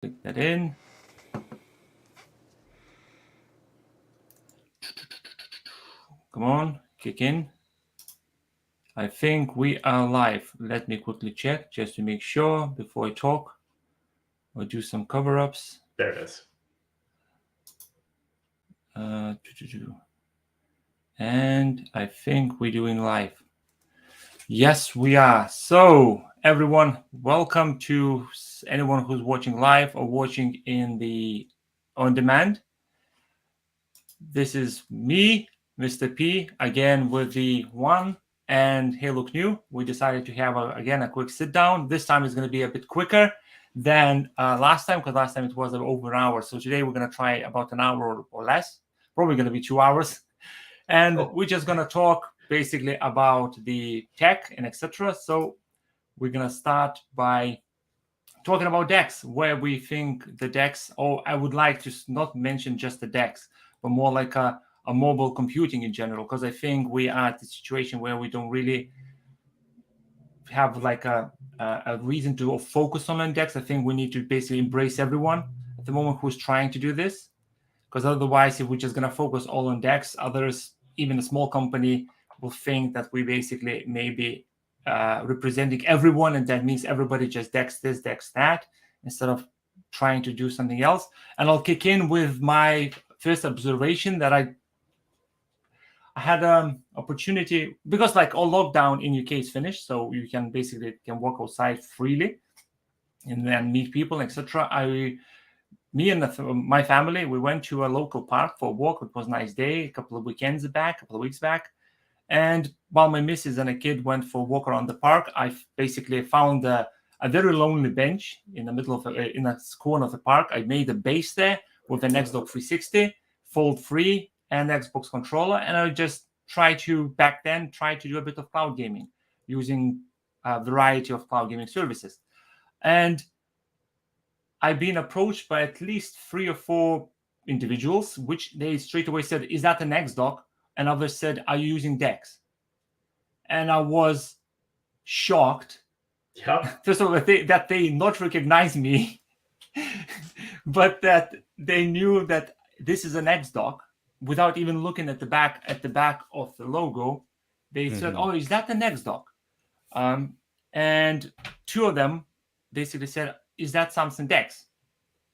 Click that in. Come on, kick in. I think we are live. Let me quickly check just to make sure before I talk or do some cover-ups. There it is. And I think we're doing live. Yes, we are. So, everyone, welcome to anyone who's watching live or watching in the on demand. This is me, Mr. P, again with the one and Hey Look New. We decided to have again a quick sit down. This time is going to be a bit quicker than last time, because last time it was over an hour. So today we're going to try about an hour or less. Probably going to be 2 hours, and we're just going to talk basically about the tech and etc. So we're going to start by talking about DeX, where we think the DeX, or I would like to not mention just the DeX, but more like a mobile computing in general, because I think we are at the situation where we don't really have like a reason to focus on DeX. I think we need to basically embrace everyone at the moment who's trying to do this, because otherwise, if we're just going to focus all on DeX, others, even a small company, will think that we basically maybe representing everyone, and that means everybody just DeX this, DeX that, instead of trying to do something else. And I'll kick in with my first observation that I had an opportunity, because like all lockdown in UK is finished, so you can basically walk outside freely and then meet people, etc. Me and my family, we went to a local park for a walk. It was a nice day, a couple of weekends back, a couple of weeks back. And while my missus and a kid went for a walk around the park, I basically found a very lonely bench in the middle of in a corner of the park. I made a base there with an Xbox 360, Fold 3, and Xbox controller. And I just try to do a bit of cloud gaming using a variety of cloud gaming services. And I've been approached by at least 3 or 4 individuals, which they straight away said, "Is that an X-Dock?" And others said, "Are you using DeX?" And I was shocked. First of all, that they not recognize me, but that they knew that this is an X-Dock without even looking at the back of the logo. They said, "Oh, is that an X-Dock?" And 2 of them basically said, "Is that Samsung DeX?"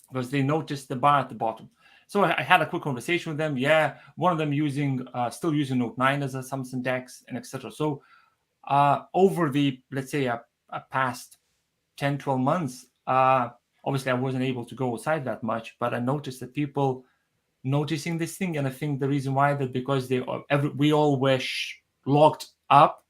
Because they noticed the bar at the bottom. So I had a quick conversation with them. Yeah, one of them still using Note 9 as a Samsung DeX, and etc. So over the, let's say, a past 10, 12 months, obviously I wasn't able to go outside that much, but I noticed that people noticing this thing. And I think the reason why that because we all were locked up,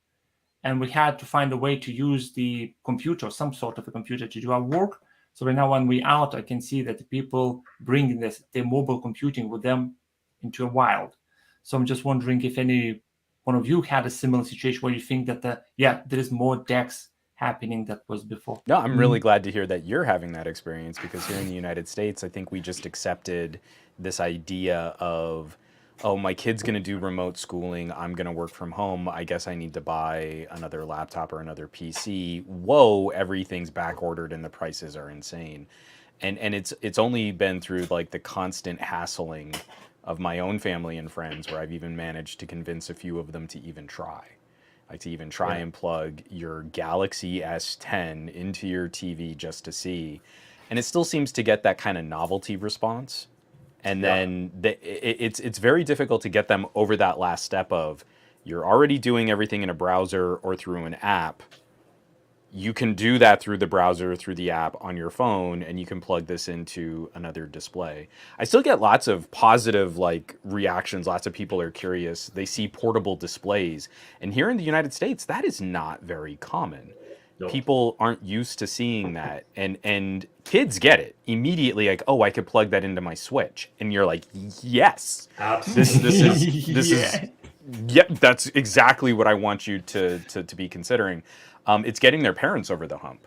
and we had to find a way to use the computer, some sort of a computer, to do our work. So right now, when we're out, I can see that the people bring their mobile computing with them into a wild. So I'm just wondering if any one of you had a similar situation where you think that there is more DeX happening that was before. No, I'm really glad to hear that you're having that experience, because here in the United States, I think we just accepted this idea of, oh, my kid's going to do remote schooling. I'm going to work from home. I guess I need to buy another laptop or another PC. Whoa, everything's back ordered and the prices are insane. And it's only been through like the constant hassling of my own family and friends where I've even managed to convince a few of them to even try. Like to even try and plug your Galaxy S10 into your TV just to see. And it still seems to get that kind of novelty response. And then it's very difficult to get them over that last step of, you're already doing everything in a browser or through an app. You can do that through the browser, through the app on your phone, and you can plug this into another display. I still get lots of positive reactions. Lots of people are curious. They see portable displays. And here in the United States, that is not very common. Nope. People aren't used to seeing that. And kids get it immediately, like, oh, I could plug that into my Switch. And you're like, yes. Absolutely. This is that's exactly what I want you to be considering. It's getting their parents over the hump.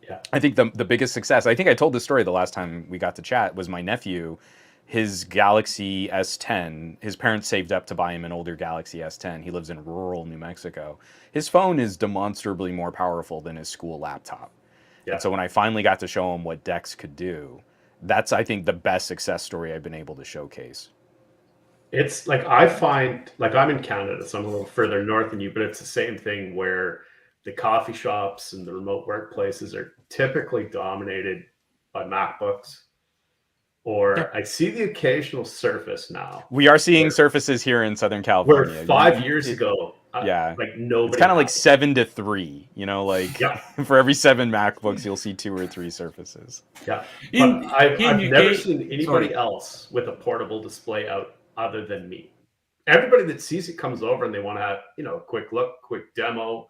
Yeah. I think the biggest success, I think I told this story the last time we got to chat, was my nephew, his Galaxy S10. His parents saved up to buy him an older Galaxy S10. He lives in rural New Mexico. His phone is demonstrably more powerful than his school laptop. And so when I finally got to show him what DeX could do, that's, I think, the best success story I've been able to showcase. It's like, I find, like, I'm in Canada, so I'm a little further north than you, but it's the same thing where the coffee shops and the remote workplaces are typically dominated by MacBooks. Or I see the occasional Surface now. We are seeing Surfaces here in Southern California. Where 5 years ago, yeah, like nobody. It's kind of like 7-3. You know, like yeah. For every 7 MacBooks, you'll see 2 or 3 Surfaces. Yeah, but I've never seen anybody else with a portable display out other than me. Everybody that sees it comes over and they want to have, you know, a quick look, quick demo.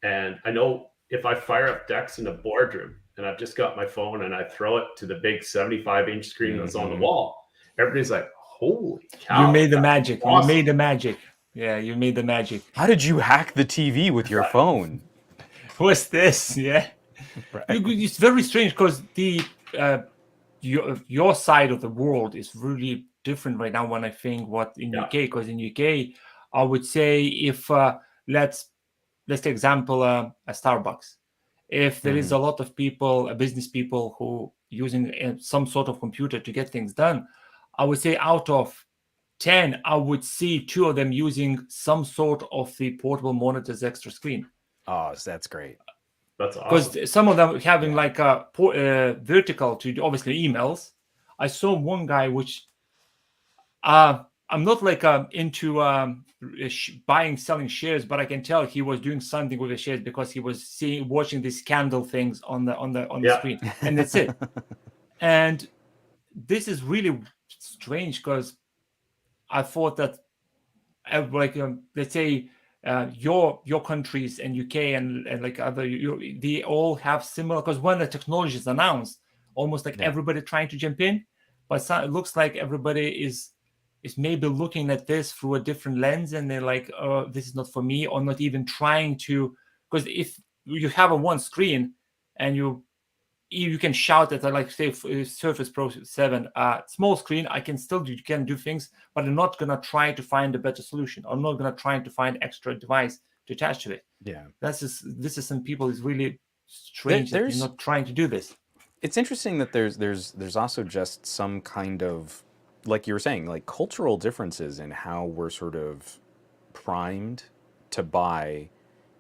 And I know if I fire up DeX in a boardroom and I've just got my phone and I throw it to the big 75-inch screen that's on the wall, everybody's like, holy cow. You made the magic. Awesome. You made the magic. Yeah, you made the magic. How did you hack the TV with your phone? What's this? Yeah. Right. It's very strange because the your side of the world is really different right now when I think what in UK, because in UK, I would say if let's take example a Starbucks. If there is a lot of people, business people who using some sort of computer to get things done, I would say out of 10, I would see 2 of them using some sort of the portable monitor's extra screen. Oh, that's great. That's awesome. Because some of them having like a vertical to obviously emails. I saw one guy which I'm not like into buying, selling shares, but I can tell he was doing something with the shares because he was watching these candle things on the screen, and that's it. And this is really strange because I thought that like let's say your countries and UK and like other they all have similar, because when the technology is announced, almost like everybody trying to jump in, but it looks like everybody is maybe looking at this through a different lens, and they're like, oh, this is not for me, or not even trying to, because if you have a one screen and you can shout at like say Surface Pro 7 small screen, I can still do things, but I'm not gonna try to find a better solution. I'm not gonna try to find extra device to attach to it. Yeah, this is some people is really strange that you're not trying to do this. It's interesting that there's also just some kind of, like you were saying, like cultural differences in how we're sort of primed to buy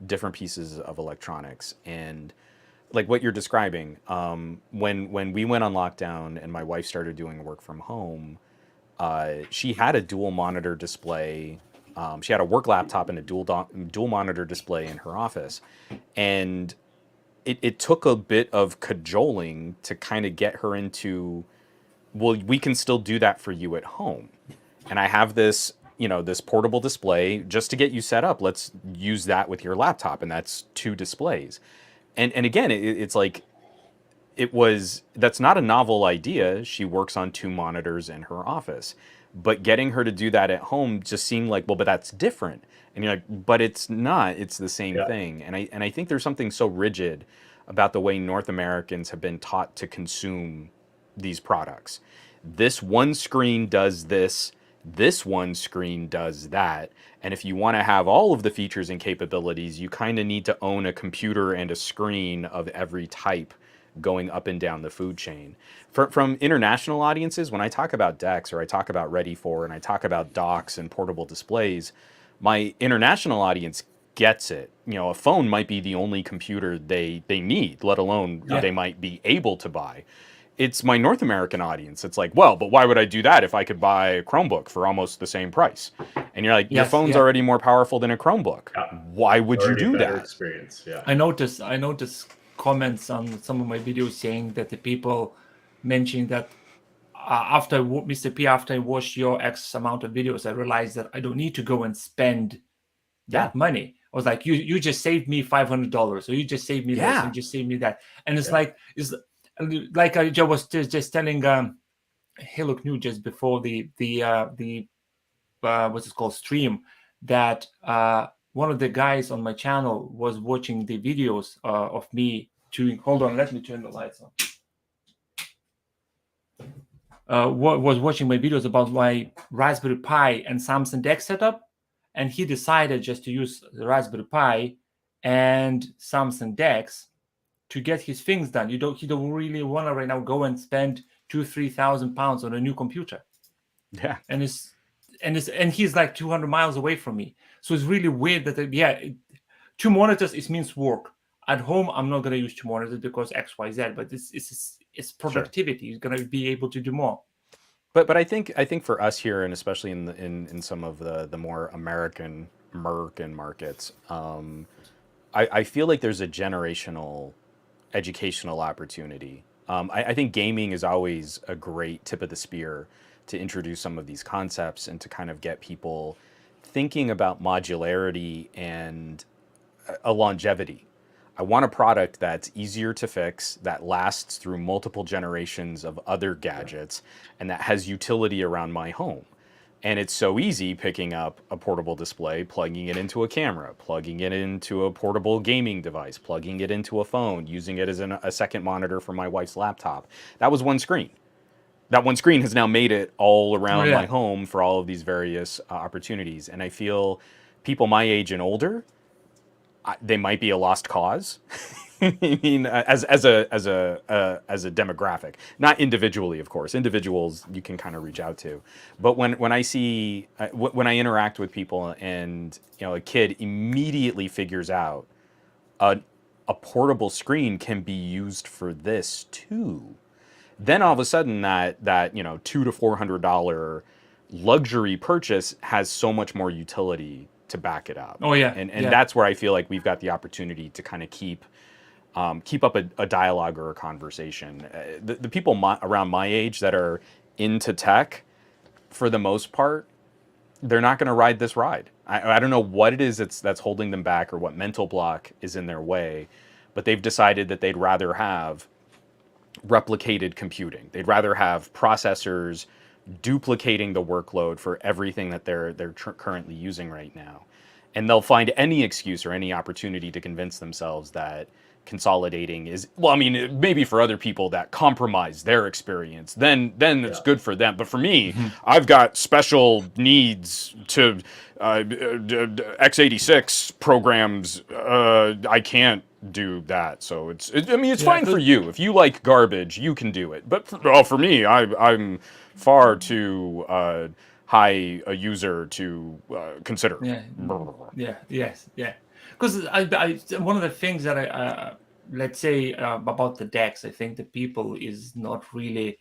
different pieces of electronics. And like what you're describing, when we went on lockdown and my wife started doing work from home, she had a dual monitor display. She had a work laptop and a dual monitor display in her office, and it took a bit of cajoling to kind of get her into, well, we can still do that for you at home. And I have this, this portable display just to get you set up. Let's use that with your laptop. And that's 2 displays. And again, it's like, that's not a novel idea. She works on 2 monitors in her office. But getting her to do that at home just seemed like, well, but that's different. And you're like, but it's not. It's the same thing. And I think there's something so rigid about the way North Americans have been taught to consume these products. This one screen does this one screen does that, and if you want to have all of the features and capabilities, you kind of need to own a computer and a screen of every type going up and down the food chain. From international audiences, when I talk about DeX or I talk about Ready For and I talk about docks and portable displays, my international audience gets it. A phone might be the only computer they need, let alone they might be able to buy. It's my North American audience. It's like, well, but why would I do that if I could buy a Chromebook for almost the same price? And you're like, your phone's already more powerful than a Chromebook. Why would you do that? Experience. Yeah. I noticed comments on some of my videos saying that the people mentioning that after Mr. P, after I watched your X amount of videos, I realized that I don't need to go and spend that money. I was like, you just saved me $500, or you just saved me this, and you just saved me that. And it's like I was just telling Hey Look New just before the what's it called, stream, that one of the guys on my channel was watching the videos of me doing. Hold on, let me turn the lights on. Was watching my videos about my Raspberry Pi and Samsung DeX setup, and he decided just to use the Raspberry Pi and Samsung DeX to get his things done. He don't really want to right now go and spend 2,000-3,000 pounds on a new computer. Yeah. And he's like 200 miles away from me. So it's really weird that 2 monitors, it means work. At home, I'm not going to use 2 monitors because X, Y, Z, but it's productivity. Sure. He's going to be able to do more. But I think for us here, and especially in some of the more American markets, I feel like there's a generational educational opportunity. I think gaming is always a great tip of the spear to introduce some of these concepts and to kind of get people thinking about modularity and a longevity. I want a product that's easier to fix, that lasts through multiple generations of other gadgets, and that has utility around my home. And it's so easy picking up a portable display, plugging it into a camera, plugging it into a portable gaming device, plugging it into a phone, using it as a second monitor for my wife's laptop. That was one screen. That one screen has now made it all around my home for all of these various opportunities. And I feel people my age and older, they might be a lost cause. I mean, as a demographic, not individually, of course. Individuals you can kind of reach out to, but when I see when I interact with people, and a kid immediately figures out a portable screen can be used for this too, then all of a sudden that $200 to $400 luxury purchase has so much more utility to back it up. Oh yeah, and that's where I feel like we've got the opportunity to kind of keep up a dialogue or a conversation. The people around my age that are into tech, for the most part, they're not going to ride this ride. I don't know what it is that's holding them back or what mental block is in their way, but they've decided that they'd rather have replicated computing. They'd rather have processors duplicating the workload for everything that they're currently using right now. And they'll find any excuse or any opportunity to convince themselves that consolidating is, well, I mean, maybe for other people that compromise their experience, then it's good for them. But for me, I've got special needs to x86 programs. I can't do that. So it's fine for you. If you like garbage, you can do it. But for me, I'm far too high a user to consider. Because one of the things that I let's say about the DeX, I think the people is not really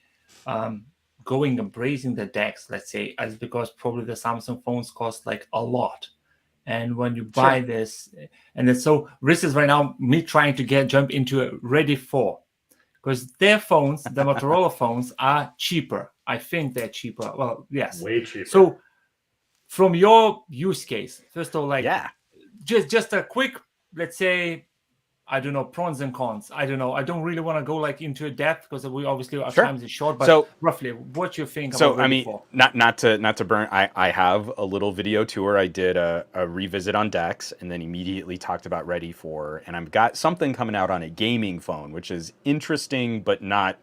embracing the DeX, let's say, as because probably the Samsung phones cost like a lot. And when you buy this, and it's so this is right now me trying to jump into a Ready for, because their phones, the Motorola phones, are cheaper. I think they're cheaper. Well, yes, way cheaper. So from your use case, first of all, just a quick, let's say, I don't know, pros and cons. I don't know. I don't really want to go into a depth because we obviously our time is short. But so, roughly, what you think? So not to burn. I have a little video tour. I did a revisit on DeX, and then immediately talked about Ready for, and I've got something coming out on a gaming phone, which is interesting but not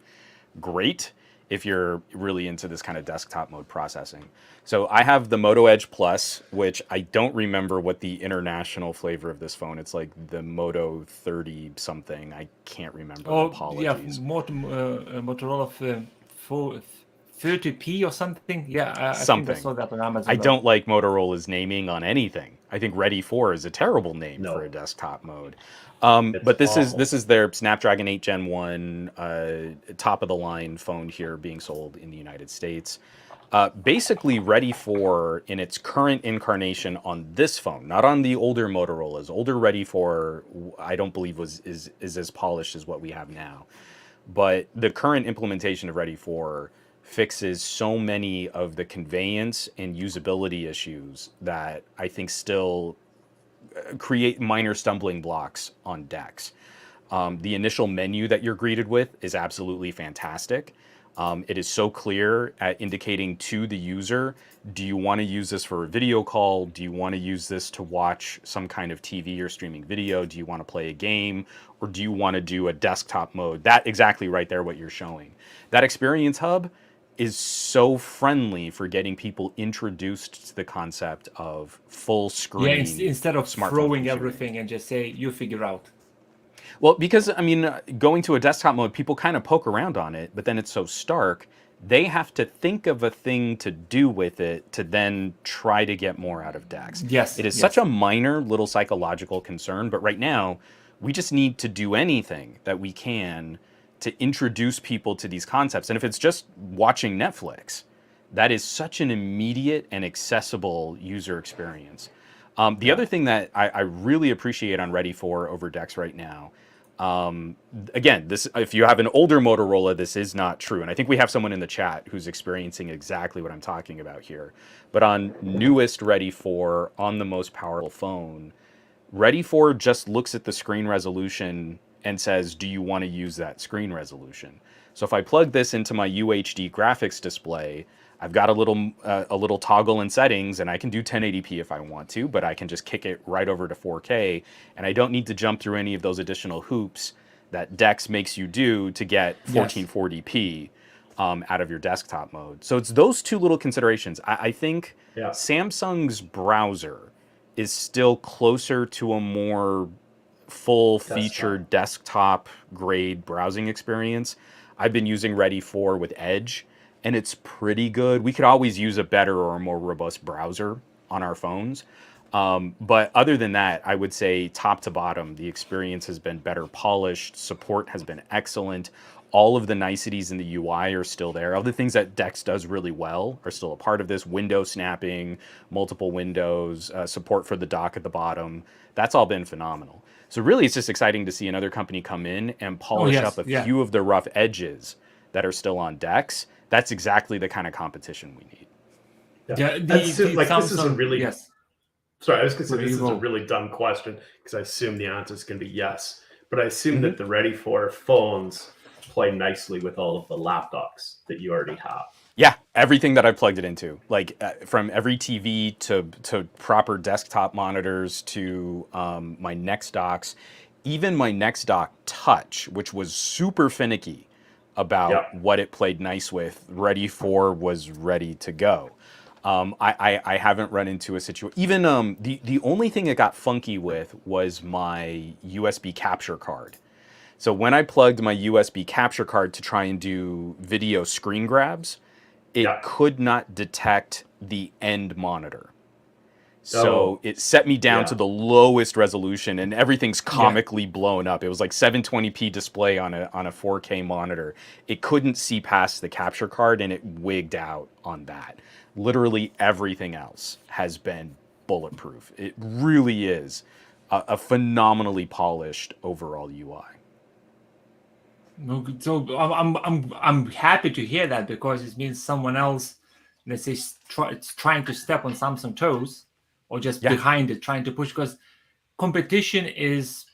great if you're really into this kind of desktop mode processing. So I have the Moto Edge Plus, which I don't remember what the international flavor of this phone. It's like the Moto 30 something. I can't remember. Apologies. Motorola 30p or something. I something. think I saw that on Amazon. I don't like Motorola's naming on anything. I think Ready for is a terrible name for a desktop mode. But this is their Snapdragon 8 Gen 1 top of the line phone here being sold in the United States. Basically Ready for in its current incarnation on this phone, not on the older Motorola's. Older Ready for I don't believe is as polished as what we have now. But the current implementation of Ready for fixes so many of the conveyance and usability issues that I think still create minor stumbling blocks on DeX. The initial menu that you're greeted with is absolutely fantastic. It is so clear at indicating to the user, do you want to use this for a video call? Do you want to use this to watch some kind of TV or streaming video? Do you want to play a game? Or do you want to do a desktop mode? That exactly right there, what you're showing. That experience hub is so friendly for getting people introduced to the concept of full screen. Instead of throwing everything and just say, you figure out. Well, because I mean, going to a desktop mode, people kind of poke around on it, but then it's so stark. They have to think of a thing to do with it to then try to get more out of DeX. Yes, It is such yes. a minor little psychological concern, but right now, we just need to do anything that we can to introduce people to these concepts. And if it's just watching Netflix, that is such an immediate and accessible user experience. The other thing that I really appreciate on Ready for over DeX right now, again, this if you have an older Motorola, this is not true, and I think we have someone in the chat who's experiencing exactly what I'm talking about here. But on newest Ready for on the most powerful phone, Ready for just looks at the screen resolution and says, "Do you want to use that screen resolution?" So if I plug this into my UHD graphics display, I've got a little toggle in settings, and I can do 1080p if I want to, but I can just kick it right over to 4K, and I don't need to jump through any of those additional hoops that DeX makes you do to get 1440p out of your desktop mode. So it's those two little considerations. I think Samsung's browser is still closer to a more full-featured desktop grade browsing experience. I've been using Ready for with Edge, and it's pretty good. We could always use a better or a more robust browser on our phones. But other than that, I would say top to bottom, the experience has been better polished. Support has been excellent. All of the niceties in the UI are still there. All the things that DeX does really well are still a part of this. Window snapping, multiple windows, support for the dock at the bottom. That's all been phenomenal. So really, it's just exciting to see another company come in and polish up a few of the rough edges that are still on DeX. That's exactly the kind of competition we need. This is a really sorry. I was going to say this is a really dumb question because I assume the answer is going to be yes, but I assume that the Ready for phones play nicely with all of the laptops that you already have. Yeah, everything that I've plugged it into, like from every TV to proper desktop monitors to my Next docks, even my Next dock Touch, which was super finicky about what it played nice with, Ready for was ready to go. I haven't run into a situation. Even the only thing it got funky with was my USB capture card. So when I plugged my USB capture card to try and do video screen grabs, it could not detect the end monitor. So it set me down to the lowest resolution, and everything's comically blown up. It was like 720p display on a 4K monitor. It couldn't see past the capture card, and it wigged out on that. Literally everything else has been bulletproof. It really is a phenomenally polished overall UI. So I'm happy to hear that, because it means someone else, let's say, trying to step on Samsung toes, or just behind it, trying to push. Because competition is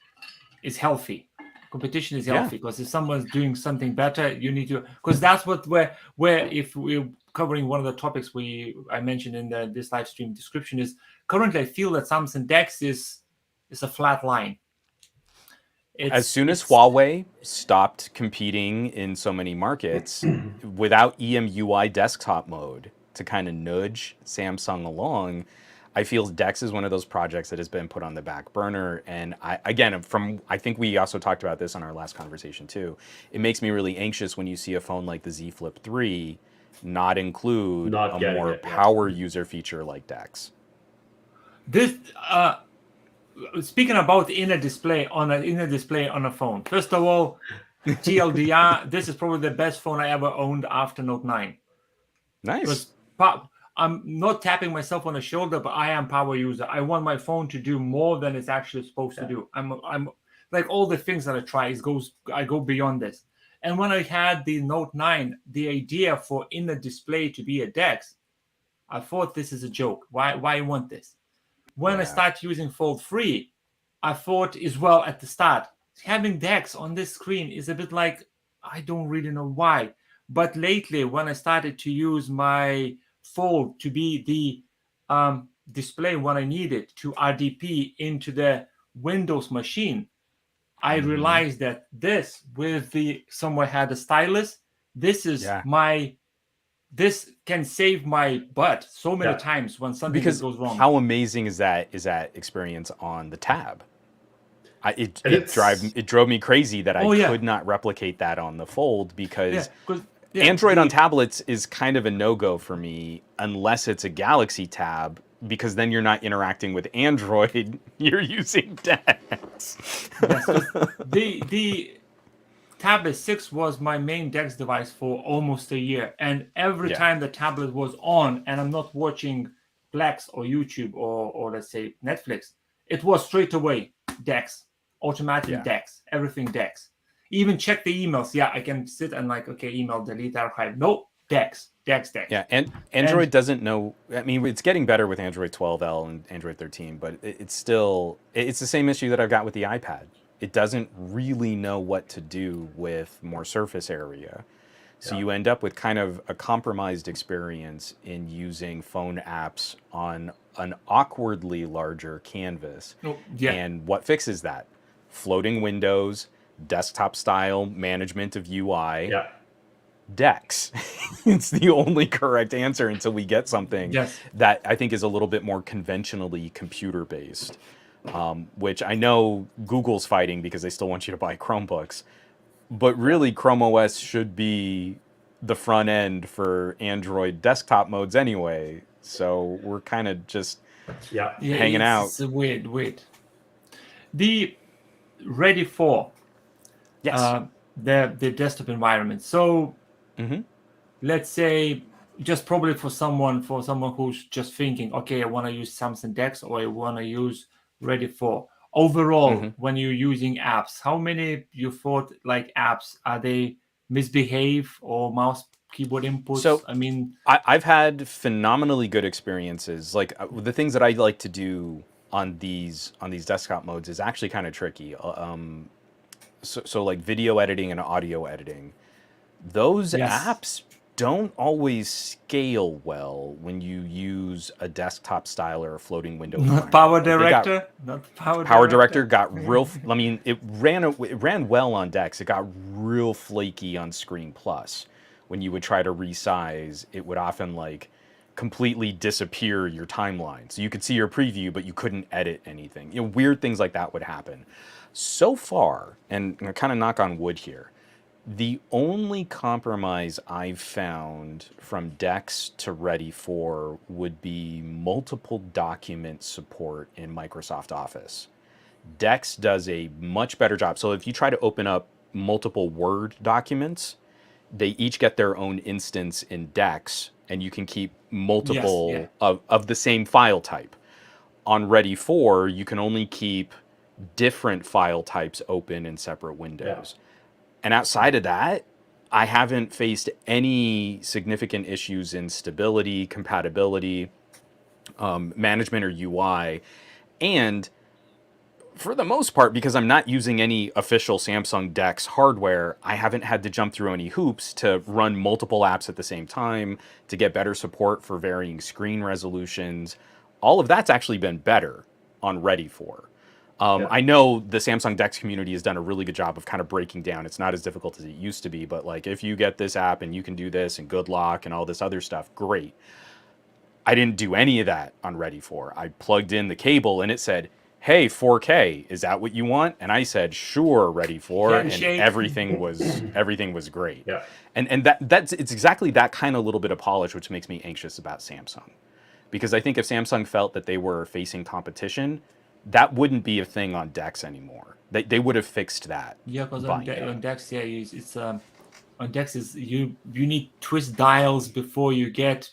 healthy. Competition is healthy, because if someone's doing something better, you need to. Because that's where if we're covering one of the topics I mentioned in this live stream description is currently I feel that Samsung DeX is a flat line. As soon as Huawei stopped competing in so many markets without EMUI desktop mode to kind of nudge Samsung along, I feel DeX is one of those projects that has been put on the back burner. And I think we also talked about this on our last conversation too. It makes me really anxious when you see a phone like the Z Flip 3 not include a more power user feature like DeX. This speaking about inner display on a phone. First of all, TLDR, this is probably the best phone I ever owned after Note 9. Nice. I'm not tapping myself on the shoulder, but I am power user. I want my phone to do more than it's actually supposed to do. I'm like all the things that I try I go beyond this. And when I had the Note 9, the idea for inner display to be a DeX, I thought this is a joke. Why you want this? When I start using Fold 3, I thought as well at the start, having DeX on this screen is a bit like, I don't really know why. But lately, when I started to use my Fold to be the display when I need it to RDP into the Windows machine, I realized that this, with somewhere had a stylus, this is this can save my butt so many times when something goes wrong. How amazing is that experience on the Tab? It drove me crazy that I could not replicate that on the Fold, because Android on tablets is kind of a no-go for me unless it's a Galaxy tab, because then you're not interacting with Android, you're using DeX. The tablet 6 was my main DeX device for almost a year, and every time the tablet was on and I'm not watching Plex or YouTube or let's say Netflix, it was straight away DeX, automatic DeX, everything DeX. Even check the emails. I can sit and email, delete, archive. No, DeX. Yeah, and Android doesn't know. I mean, it's getting better with Android 12L and Android 13, but it's the same issue that I've got with the iPad. It doesn't really know what to do with more surface area. So you end up with kind of a compromised experience in using phone apps on an awkwardly larger canvas. And what fixes that? Floating windows, desktop style management of UI. DeX. It's the only correct answer until we get something that I think is a little bit more conventionally computer based, which I know Google's fighting because they still want you to buy Chromebooks. But really, Chrome OS should be the front end for Android desktop modes anyway. So we're kind of just hanging out. It's weird. The Ready for the desktop environment. So let's say, just probably for someone who's just thinking, okay, I want to use Samsung DeX or I want to use Ready for. Overall, when you're using apps, how many you thought apps are they misbehave or mouse keyboard inputs? So I mean, I've had phenomenally good experiences. Like the things that I like to do on these desktop modes is actually kind of tricky. So like video editing and audio editing, those apps don't always scale well when you use a desktop style or a floating window. Not Power Director. Power Director got real. I mean, it ran well on DeX. It got real flaky on Screen Plus. When you would try to resize, it would often completely disappear your timeline. So you could see your preview, but you couldn't edit anything. Weird things like that would happen. So far, and I'm kind of knock on wood here, the only compromise I've found from DeX to Ready for would be multiple document support in Microsoft Office. DeX does a much better job. So if you try to open up multiple Word documents, they each get their own instance in DeX, and you can keep multiple of the same file type. On Ready for, you can only keep different file types open in separate windows. And outside of that, I haven't faced any significant issues in stability, compatibility, management, or UI. And for the most part, because I'm not using any official Samsung DeX hardware, I haven't had to jump through any hoops to run multiple apps at the same time, to get better support for varying screen resolutions. All of that's actually been better on Ready for. I know the Samsung DeX community has done a really good job of kind of breaking down. It's not as difficult as it used to be, but if you get this app and you can do this and good luck and all this other stuff, great. I didn't do any of that on Ready for. I plugged in the cable and it said, hey, 4K, is that what you want? And I said, sure, Ready for, and everything was great. And it's exactly that kind of little bit of polish which makes me anxious about Samsung. Because I think if Samsung felt that they were facing competition, that wouldn't be a thing on DeX anymore. They would have fixed that. Yeah, because on DeX, it's on DeX is you need twist dials before you get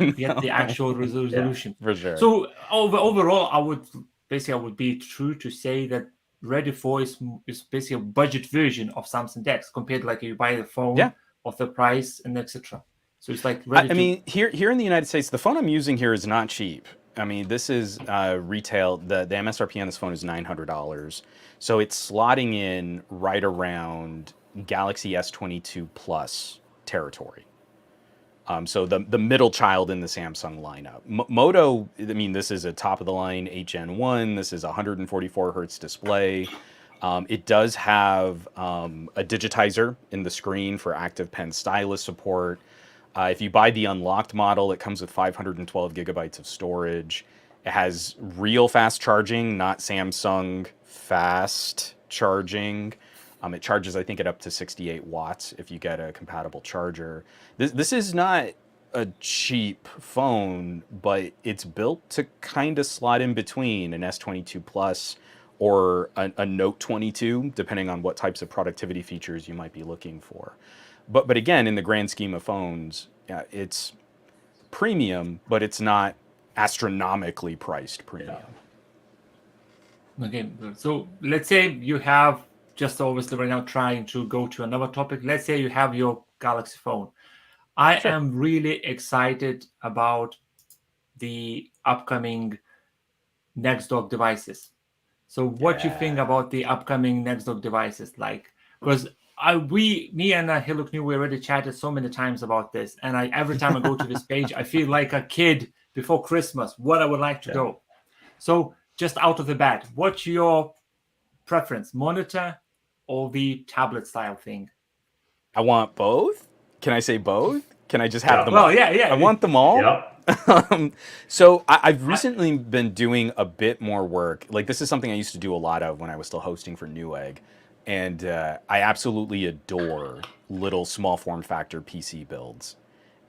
the actual resolution. For sure. So overall, I would be true to say that Ready for is basically a budget version of Samsung DeX compared to you buy the phone of the price and etc. So it's I mean, here in the United States, the phone I'm using here is not cheap. I mean, this is retail. The MSRP on this phone is $900. So it's slotting in right around Galaxy S22 Plus territory. So the middle child in the Samsung lineup. Moto, I mean, this is a top of the line 8 Gen 1. This is a 144 hertz display. It does have a digitizer in the screen for active pen stylus support. If you buy the unlocked model, it comes with 512 gigabytes of storage. It has real fast charging, not Samsung fast charging. It charges, I think, at up to 68 watts if you get a compatible charger. This is not a cheap phone, but it's built to kind of slot in between an S22 Plus or a Note 22, depending on what types of productivity features you might be looking for. But again, in the grand scheme of phones, it's premium, but it's not astronomically priced premium. Okay, so let's say you have, just obviously right now trying to go to another topic. Let's say you have your Galaxy phone. I am really excited about the upcoming next door devices. So what you think about the upcoming next door devices? Like, because me and Hillock New, we already chatted so many times about this. And every time I go to this page, I feel like a kid before Christmas, what I would like to go. So just out of the bat, what's your preference, monitor or the tablet style thing? I want both. Can I say both? Can I just have them all? Well, yeah. I want them all. Yeah. So I've recently been doing a bit more work. Like, this is something I used to do a lot of when I was still hosting for Newegg. And I absolutely adore little small form factor PC builds.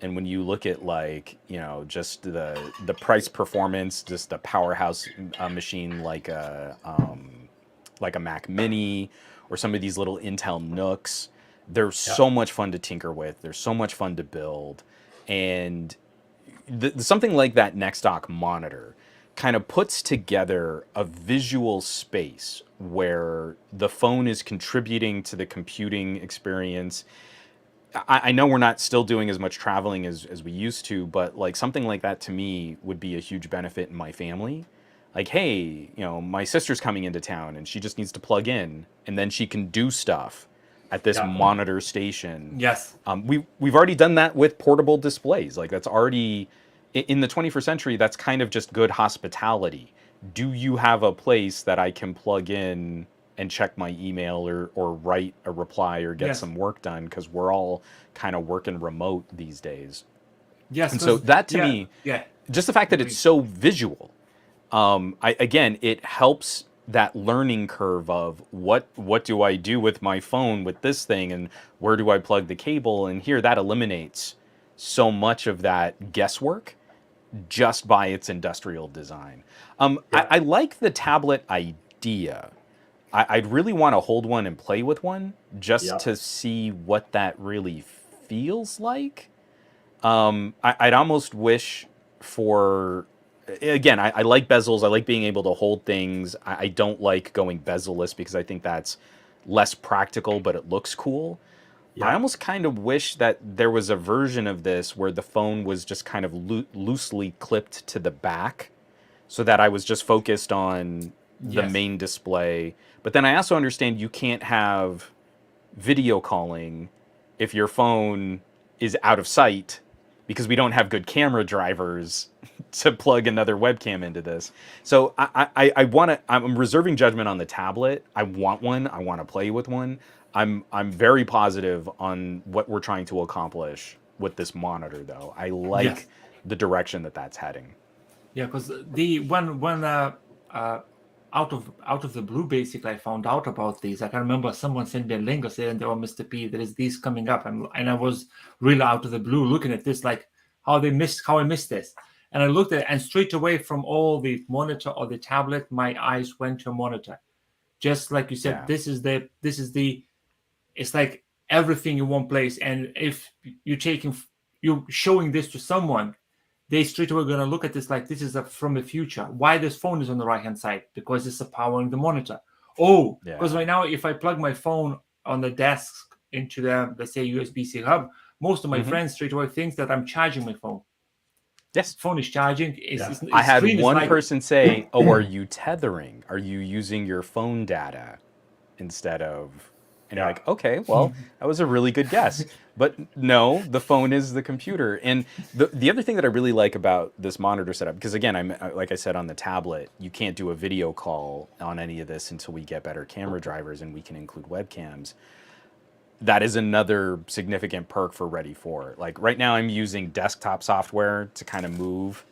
And when you look at, like, you know, just the price performance, just a powerhouse machine like a Mac Mini or some of these little Intel Nooks, they're so much fun to tinker with. They're so much fun to build. And something like that Nextdock monitor kind of puts together a visual space where the phone is contributing to the computing experience. I know we're not still doing as much traveling as we used to, but like something like that to me would be a huge benefit in my family. Like, hey, you know, my sister's coming into town and she just needs to plug in and then she can do stuff at this monitor station. Yes. We've already done that with portable displays. Like, that's already in the 21st century, that's kind of just good hospitality. Do you have a place that I can plug in and check my email or write a reply or get some work done? Because we're all kind of working remote these days. Yes. And so that to me, just the fact that it's so visual, again, it helps that learning curve of what do I do with my phone with this thing and where do I plug the cable? And here that eliminates so much of that guesswork just by its industrial design. I like the tablet idea. I'd really want to hold one and play with one just to see what that really feels like. I'd almost wish for, again, I like bezels. I like being able to hold things. I don't like going bezel-less because I think that's less practical, but it looks cool. I almost kind of wish that there was a version of this where the phone was just kind of loosely clipped to the back so that I was just focused on the main display. But then I also understand you can't have video calling if your phone is out of sight because we don't have good camera drivers to plug another webcam into this. So I'm reserving judgment on the tablet. I want one. I want to play with one. I'm very positive on what we're trying to accomplish with this monitor, though. I like the direction that that's heading. Yeah, because the when out of the blue, basically, I found out about these. I can remember someone sent me a link or saying, "Oh, Mr. P, there is these coming up," and I was really out of the blue looking at this, like how I missed this. And I looked at it, and straight away from all the monitor or the tablet, my eyes went to a monitor. Just like you said, this is the. It's like everything in one place. And if you're showing this to someone, they straight away going to look at this like this is from the future. Why this phone is on the right-hand side? Because it's powering the monitor. Oh, because right now, if I plug my phone on the desk into the, let's say, USB-C hub, most of my friends straight away think that I'm charging my phone. Yes. Phone is charging. I had one person say, "Oh, are you tethering? Are you using your phone data instead of..." And you're like, okay, well, that was a really good guess. But no, the phone is the computer. And the other thing that I really like about this monitor setup, because again, like I said, on the tablet, you can't do a video call on any of this until we get better camera drivers and we can include webcams. That is another significant perk for Ready 4. Like right now I'm using desktop software to kind of move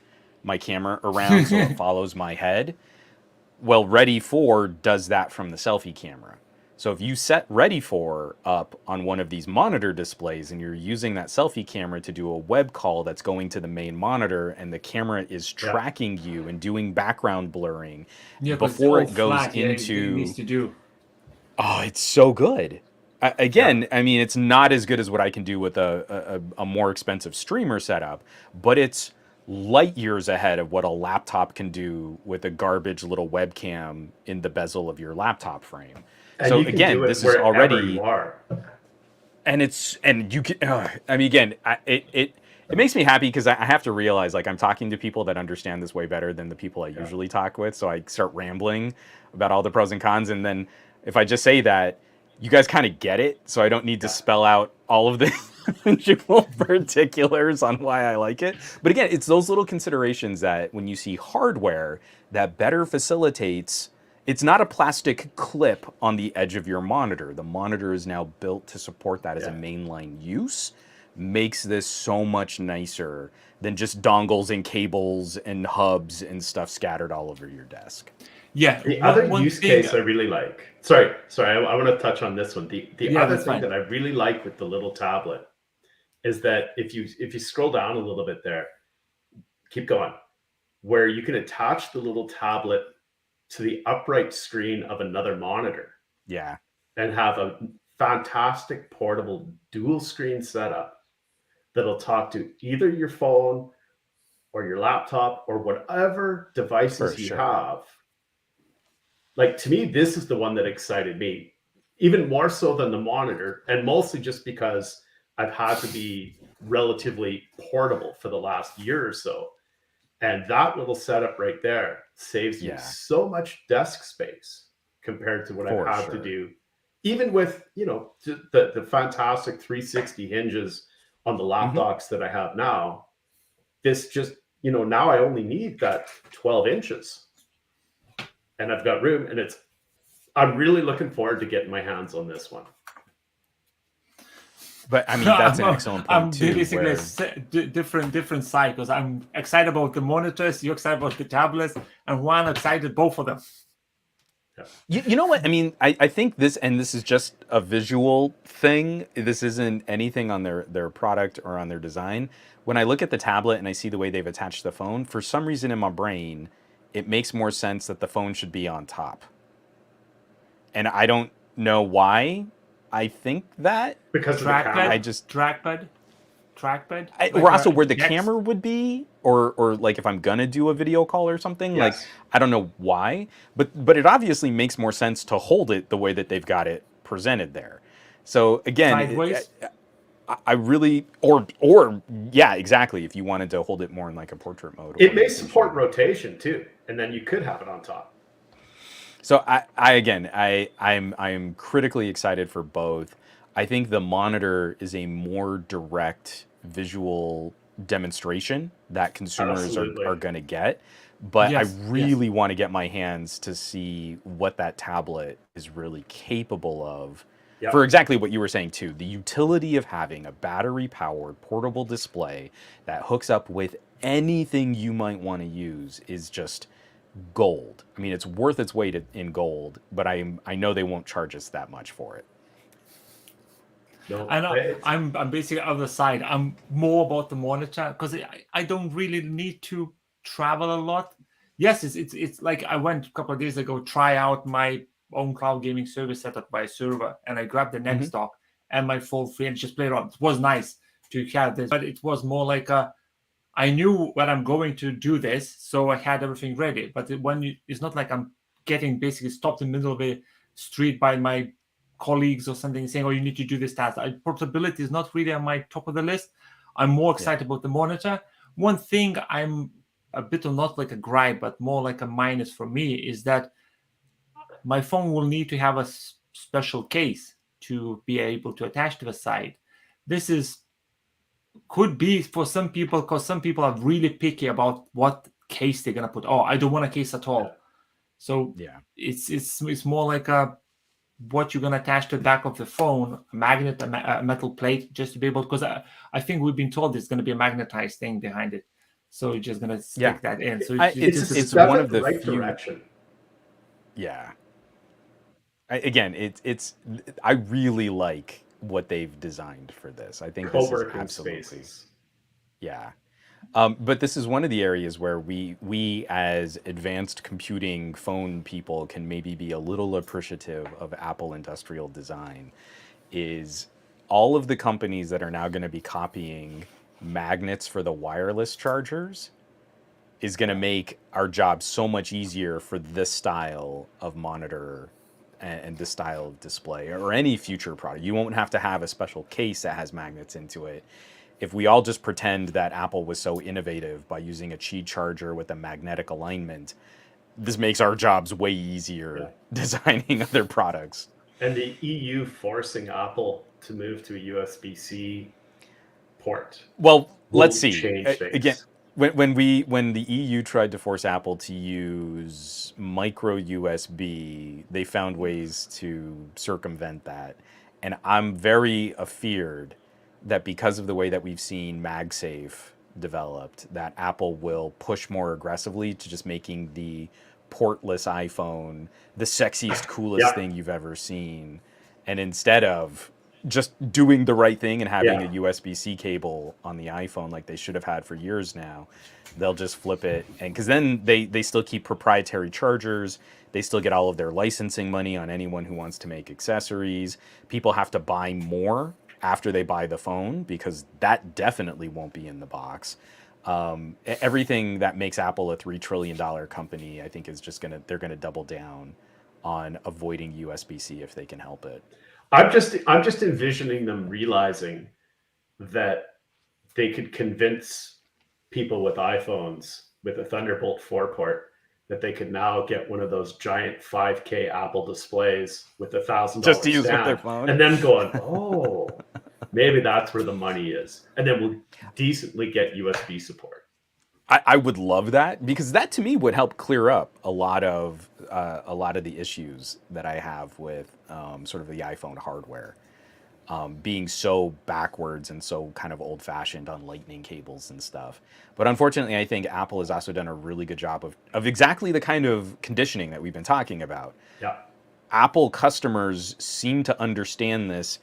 my camera around so it follows my head. Well, Ready For does that from the selfie camera. So if you set Ready For up on one of these monitor displays and you're using that selfie camera to do a web call that's going to the main monitor and the camera is tracking you and doing background blurring before it goes into... it needs to do. Oh, it's so good. Again, I mean, it's not as good as what I can do with a more expensive streamer setup, but it's light years ahead of what a laptop can do with a garbage little webcam in the bezel of your laptop frame. And so again, this is already you are. And you can. I mean, again, it makes me happy because I have to realize, like, I'm talking to people that understand this way better than the people I usually talk with. So I start rambling about all the pros and cons, and then if I just say that, you guys kind of get it. So I don't need to spell out all of the particulars on why I like it. But again, it's those little considerations that when you see hardware that better facilitates. It's not a plastic clip on the edge of your monitor. The monitor is now built to support that as a mainline use. Makes this so much nicer than just dongles and cables and hubs and stuff scattered all over your desk. Yeah. The other use case I really like. Sorry, I want to touch on this one. The other thing that I really like with the little tablet is that if you scroll down a little bit there, keep going, where you can attach the little tablet to the upright screen of another monitor. Yeah. And have a fantastic portable dual screen setup that'll talk to either your phone or your laptop or whatever devices you have. Like, to me, this is the one that excited me, even more so than the monitor, and mostly just because I've had to be relatively portable for the last year or so. And that little setup right there saves me so much desk space compared to what I've had to do, even with, the fantastic 360 hinges on the laptops that I have now. This just, now I only need that 12 inches and I've got room, and I'm really looking forward to getting my hands on this one. But I mean, that's an excellent point too. Basically different cycles. I'm excited about the monitors. You're excited about the tablets, and Juan excited both of them. You know what I mean? I think this is just a visual thing. This isn't anything on their product or on their design. When I look at the tablet and I see the way they've attached the phone, for some reason in my brain, it makes more sense that the phone should be on top. And I don't know why. I think that because trackpad, or also where the camera would be, or like if I'm gonna do a video call or something, like I don't know why, but it obviously makes more sense to hold it the way that they've got it presented there. So again, I really or exactly. If you wanted to hold it more in like a portrait mode, it may support rotation too, and then you could have it on top. So I'm critically excited for both. I think the monitor is a more direct visual demonstration that consumers are going to get. But I really want to get my hands to see what that tablet is really capable of. For exactly what you were saying too. The utility of having a battery-powered portable display that hooks up with anything you might want to use is just gold. I mean, it's worth its weight in gold, but I know they won't charge us that much for it. No, I'm basically on the side. I'm more about the monitor because I don't really need to travel a lot. Yes, it's like I went a couple of days ago try out my own cloud gaming service setup by a server, and I grabbed the next dock and my full free and just played around. It was nice to have this, but it was more like I knew when I'm going to do this, so I had everything ready. But it's not like I'm getting basically stopped in the middle of a street by my colleagues or something saying, "Oh, you need to do this task." Portability is not really on my top of the list. I'm more excited about the monitor. One thing I'm a bit of not like a gripe, but more like a minus for me is that my phone will need to have a special case to be able to attach to the side. This could be for some people, because some people are really picky about what case they're gonna put. Oh, I don't want a case at all. So it's more like what you're gonna attach to the back of the phone, a magnet, a metal plate, just to be able. Because I think we've been told it's gonna be a magnetized thing behind it. So you're just gonna stick that in. So it's one of the right few direction. Yeah. I really like what they've designed for this. I think this is absolutely spaces. Yeah. But this is one of the areas where we as advanced computing phone people can maybe be a little appreciative of Apple industrial design. Is all of the companies that are now going to be copying magnets for the wireless chargers is going to make our job so much easier for this style of monitor and this style of display or any future product. You won't have to have a special case that has magnets into it. If we all just pretend that Apple was so innovative by using a Qi charger with a magnetic alignment, this makes our jobs way easier designing other products. And the EU forcing Apple to move to a USB-C port. Well, let's see. Change things. Again, when the EU tried to force Apple to use micro USB, they found ways to circumvent that. And I'm very afeared that because of the way that we've seen MagSafe developed, that Apple will push more aggressively to just making the portless iPhone the sexiest, coolest thing you've ever seen. And instead of just doing the right thing and having a USB-C cable on the iPhone like they should have had for years now, they'll just flip it. And because then they still keep proprietary chargers. They still get all of their licensing money on anyone who wants to make accessories. People have to buy more after they buy the phone because that definitely won't be in the box. Everything that makes Apple a $3 trillion company, I think, is just they're gonna double down on avoiding USB-C if they can help it. I'm just envisioning them realizing that they could convince people with iPhones with a Thunderbolt 4 port that they could now get one of those giant 5K Apple displays with $1,000 just to use with their phone, and then going, oh, maybe that's where the money is, and then we'll decently get USB support. I would love that, because that to me would help clear up a lot of the issues that I have with sort of the iPhone hardware being so backwards and so kind of old-fashioned on lightning cables and stuff. But unfortunately, I think Apple has also done a really good job of exactly the kind of conditioning that we've been talking about. Yeah. Apple customers seem to understand this.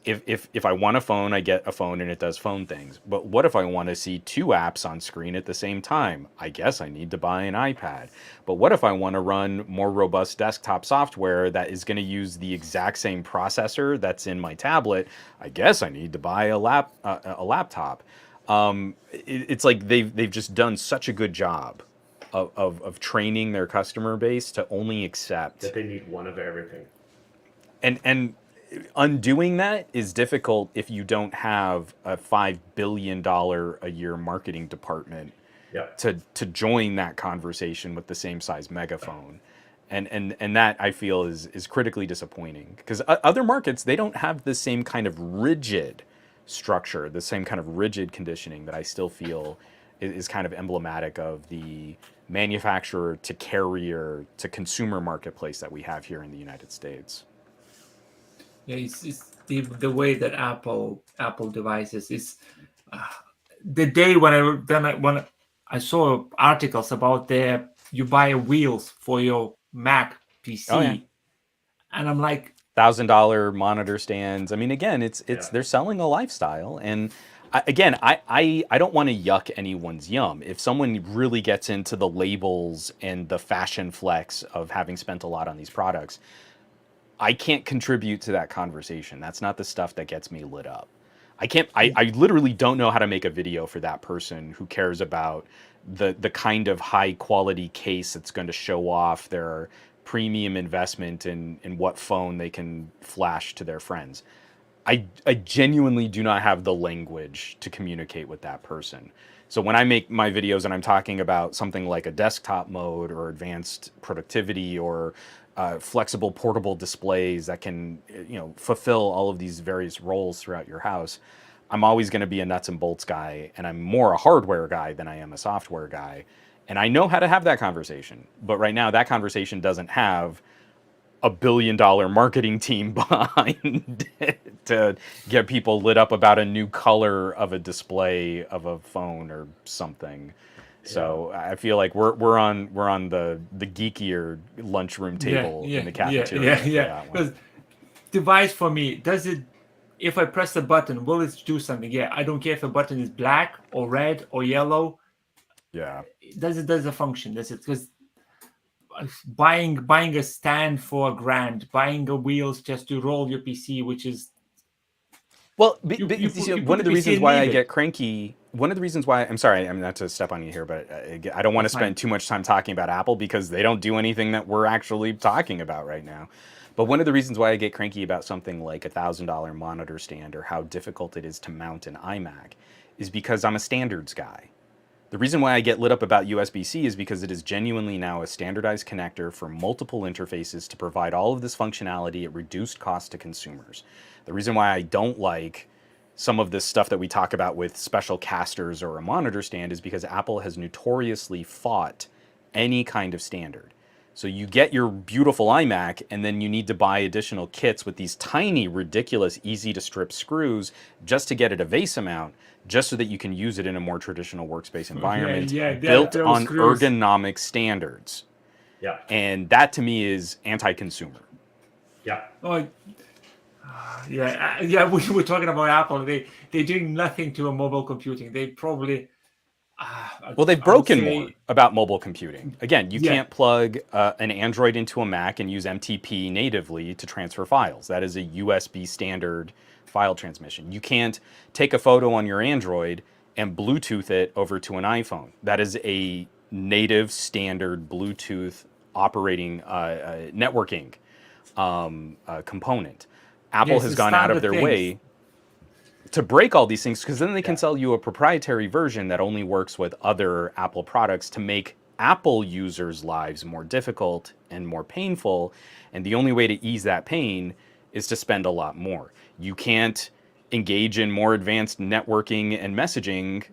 If I want a phone, I get a phone and it does phone things. But what if I want to see 2 apps on screen at the same time? I guess I need to buy an iPad. But what if I want to run more robust desktop software that is going to use the exact same processor that's in my tablet? I guess I need to buy a laptop. It's like they've just done such a good job of training their customer base to only accept that they need one of everything. And undoing that is difficult if you don't have a $5 billion a year marketing department to join that conversation with the same size megaphone. And that, I feel, is critically disappointing, because other markets, they don't have the same kind of rigid structure, the same kind of rigid conditioning that I still feel is kind of emblematic of the manufacturer to carrier to consumer marketplace that we have here in the United States. Yeah, it's the way that Apple devices is. The day when I saw articles about you buy wheels for your Mac PC, and I'm like, $1,000 monitor stands. I mean, again, it's they're selling a lifestyle, and I don't want to yuck anyone's yum. If someone really gets into the labels and the fashion flex of having spent a lot on these products, I can't contribute to that conversation. That's not the stuff that gets me lit up. I literally don't know how to make a video for that person who cares about the kind of high quality case that's going to show off their premium investment in what phone they can flash to their friends. I genuinely do not have the language to communicate with that person. So when I make my videos and I'm talking about something like a desktop mode or advanced productivity or flexible portable displays that can fulfill all of these various roles throughout your house, I'm always going to be a nuts and bolts guy, and I'm more a hardware guy than I am a software guy. And I know how to have that conversation. But right now, that conversation doesn't have $1 billion marketing team behind it to get people lit up about a new color of a display of a phone or something. So I feel like we're on the geekier lunchroom table in the cafeteria. Yeah. Because device for me, does it? If I press the button, will it do something? Yeah, I don't care if the button is black or red or yellow. Yeah. Does a function? Does it? Because buying a stand for $1,000, buying a wheels just to roll your PC, which is well, one of the reasons why I get cranky. One of the reasons why I'm sorry, I'm not to step on you here, but I don't want to spend too much time talking about Apple because they don't do anything that we're actually talking about right now. But one of the reasons why I get cranky about something like $1,000 monitor stand or how difficult it is to mount an iMac is because I'm a standards guy. The reason why I get lit up about USB-C is because it is genuinely now a standardized connector for multiple interfaces to provide all of this functionality at reduced cost to consumers. The reason why I don't like some of this stuff that we talk about with special casters or a monitor stand is because Apple has notoriously fought any kind of standard. So you get your beautiful iMac and then you need to buy additional kits with these tiny, ridiculous, easy to strip screws just to get it a VESA mount, just so that you can use it in a more traditional workspace environment built on ergonomic standards. Yeah. And that to me is anti-consumer. Yeah. Oh, yeah. We were talking about Apple. They're doing nothing to a mobile computing. They probably. Well, they've broken more about mobile computing. Again, you can't plug an Android into a Mac and use MTP natively to transfer files. That is a USB standard file transmission. You can't take a photo on your Android and Bluetooth it over to an iPhone. That is a native standard Bluetooth operating networking component. Apple has gone out of their way to break all these things because then they can sell you a proprietary version that only works with other Apple products to make Apple users' lives more difficult and more painful. And the only way to ease that pain is to spend a lot more. You can't engage in more advanced networking and messaging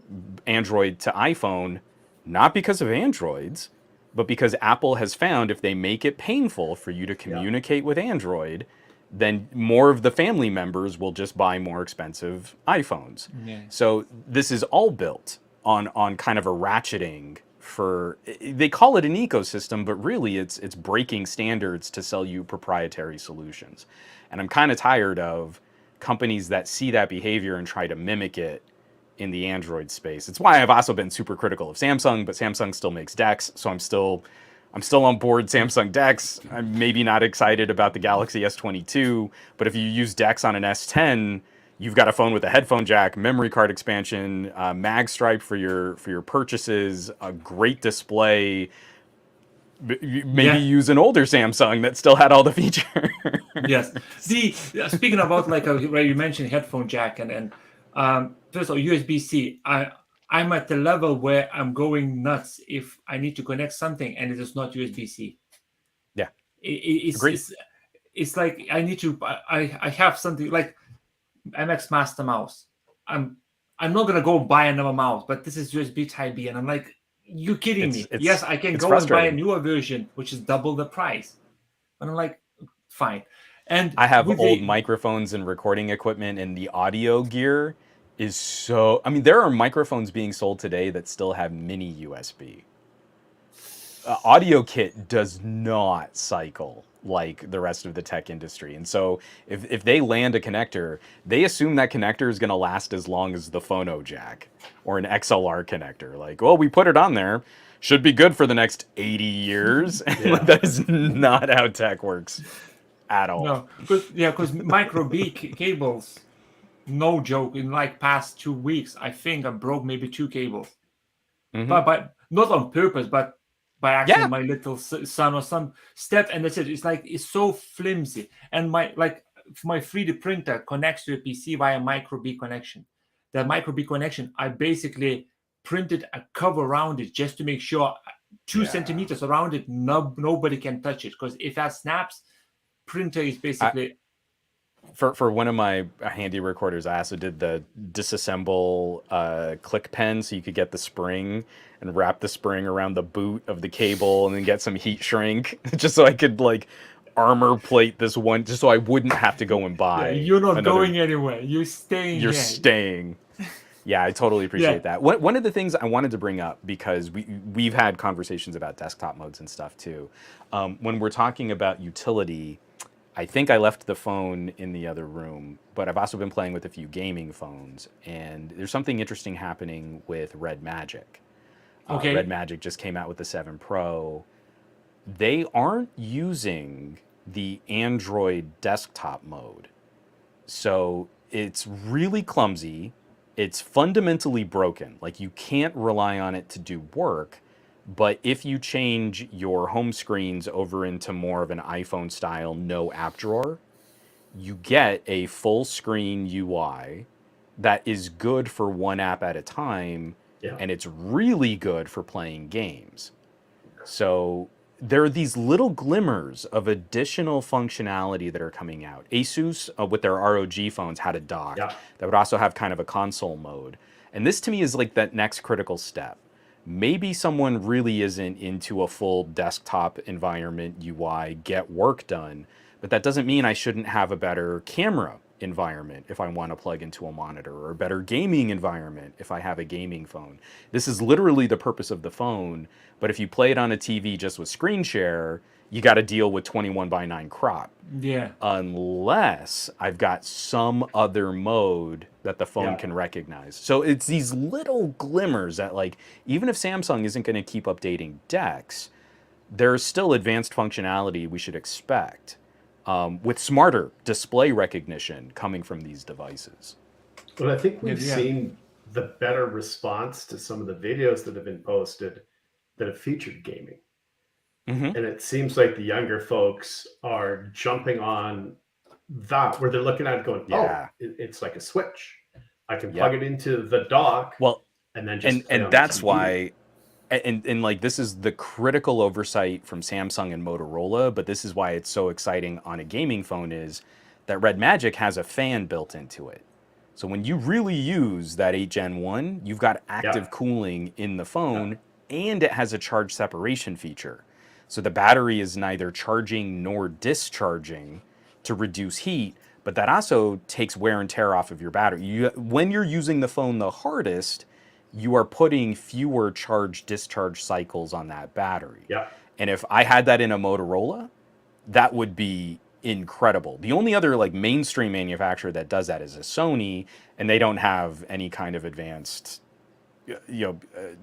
Android to iPhone, not because of Androids, but because Apple has found if they make it painful for you to communicate with Android, then more of the family members will just buy more expensive iPhones. Yeah. So this is all built on kind of a ratcheting for, they call it an ecosystem, but really it's breaking standards to sell you proprietary solutions. And I'm kind of tired of companies that see that behavior and try to mimic it in the Android space. It's why I've also been super critical of Samsung, but Samsung still makes DeX, so I'm still on board Samsung DeX. I'm maybe not excited about the Galaxy S22, but if you use DeX on an S10, you've got a phone with a headphone jack, memory card expansion, mag stripe for your purchases, a great display. Maybe use an older Samsung that still had all the features. Yes. Speaking about where you mentioned headphone jack and first of all, USB-C. I'm at the level where I'm going nuts if I need to connect something and it is not USB-C. Yeah. It's like I need to. I have something like MX Master mouse. I'm not gonna go buy another mouse, but this is USB Type B, and I'm like, you kidding me? Yes, I can go and buy a newer version, which is double the price. And I'm like, fine. And I have old microphones and recording equipment, and the audio gear is so. I mean, there are microphones being sold today that still have mini USB. Audio kit does not cycle like the rest of the tech industry. And so if they land a connector, they assume that connector is going to last as long as the phono jack or an XLR connector. Like, well, we put it on there, should be good for the next 80 years. That is not how tech works at all. No, because micro B cables, no joke, in like past 2 weeks, I think I broke maybe 2 cables. Mm-hmm. But not on purpose, but by accident, my little son or some step, and that's it. It's so flimsy. And my 3D printer connects to a PC via micro B connection. That micro B connection, I basically printed a cover around it just to make sure 2 centimeters around it, nobody can touch it. Because if that snaps, printer is basically. For one of my handy recorders, I also did the disassemble click pen, so you could get the spring and wrap the spring around the boot of the cable, and then get some heat shrink, just so I could armor plate this one just so I wouldn't have to go and buy. You're not going anywhere. You're staying. You're staying. Yeah, I totally appreciate that. One of the things I wanted to bring up, because we've had conversations about desktop modes and stuff too. When we're talking about utility, I think I left the phone in the other room, but I've also been playing with a few gaming phones, and there's something interesting happening with Red Magic. Red Magic just came out with the 7 Pro. They aren't using the Android desktop mode. So it's really clumsy. It's fundamentally broken. Like, you can't rely on it to do work. But if you change your home screens over into more of an iPhone style no app drawer, you get a full screen UI that is good for one app at a time. Yeah. And it's really good for playing games. So there are these little glimmers of additional functionality that are coming out. Asus, with their ROG phones, had a dock that would also have kind of a console mode. And this to me is like that next critical step. Maybe someone really isn't into a full desktop environment UI, get work done, but that doesn't mean I shouldn't have a better camera environment if I want to plug into a monitor, or a better gaming environment if I have a gaming phone. This is literally the purpose of the phone, but if you play it on a TV just with screen share, you got to deal with 21:9 crop. Yeah. Unless I've got some other mode that the phone can recognize. So it's these little glimmers that, like, even if Samsung isn't going to keep updating DeX, there's still advanced functionality we should expect. With smarter display recognition coming from these devices. But I think we've seen the better response to some of the videos that have been posted that have featured gaming. And it seems like the younger folks are jumping on that, where they're looking at it going, it's like a switch. I can plug it into the dock, and then just and that's why. And like, this is the critical oversight from Samsung and Motorola, but this is why it's so exciting on a gaming phone, is that Red Magic has a fan built into it. So when you really use that 8 Gen 1, you've got active cooling in the phone, and it has a charge separation feature. So the battery is neither charging nor discharging to reduce heat, but that also takes wear and tear off of your battery. When you're using the phone the hardest, you are putting fewer charge-discharge cycles on that battery. And if I had that in a Motorola, that would be incredible. The only other like mainstream manufacturer that does that is a Sony, and they don't have any kind of advanced,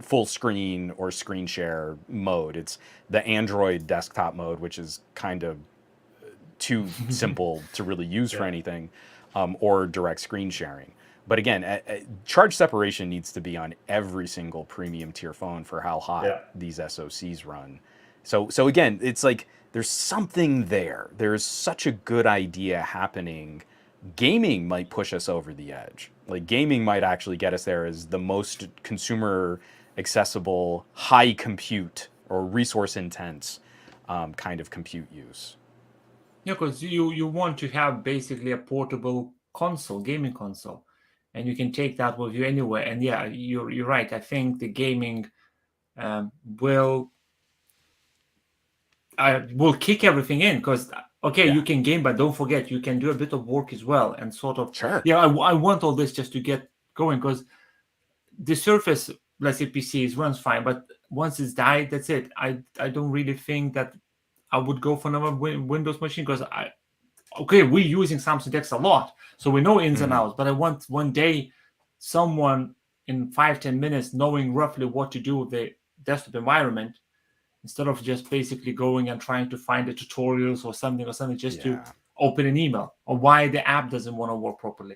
full screen or screen share mode. It's the Android desktop mode, which is kind of too simple to really use for anything, or direct screen sharing. But again, charge separation needs to be on every single premium tier phone for how hot these SoCs run. So again, it's like there's something there. There's such a good idea happening. Gaming might push us over the edge. Like, gaming might actually get us there as the most consumer accessible, high compute or resource intense kind of compute use. Yeah, because you want to have basically a portable console, gaming console, and you can take that with you anywhere. And yeah, you're right. I think the gaming will kick everything in, because you can game, but don't forget you can do a bit of work as well, and sort of I want all this just to get going, because the Surface, let's say PCs, runs fine, but once it's died, that's it. I don't really think that I would go for another Windows machine, because we're using Samsung DeX a lot, so we know ins and outs, but I want one day someone in 5-10 minutes knowing roughly what to do with the desktop environment, instead of just basically going and trying to find the tutorials or something just to open an email, or why the app doesn't want to work properly.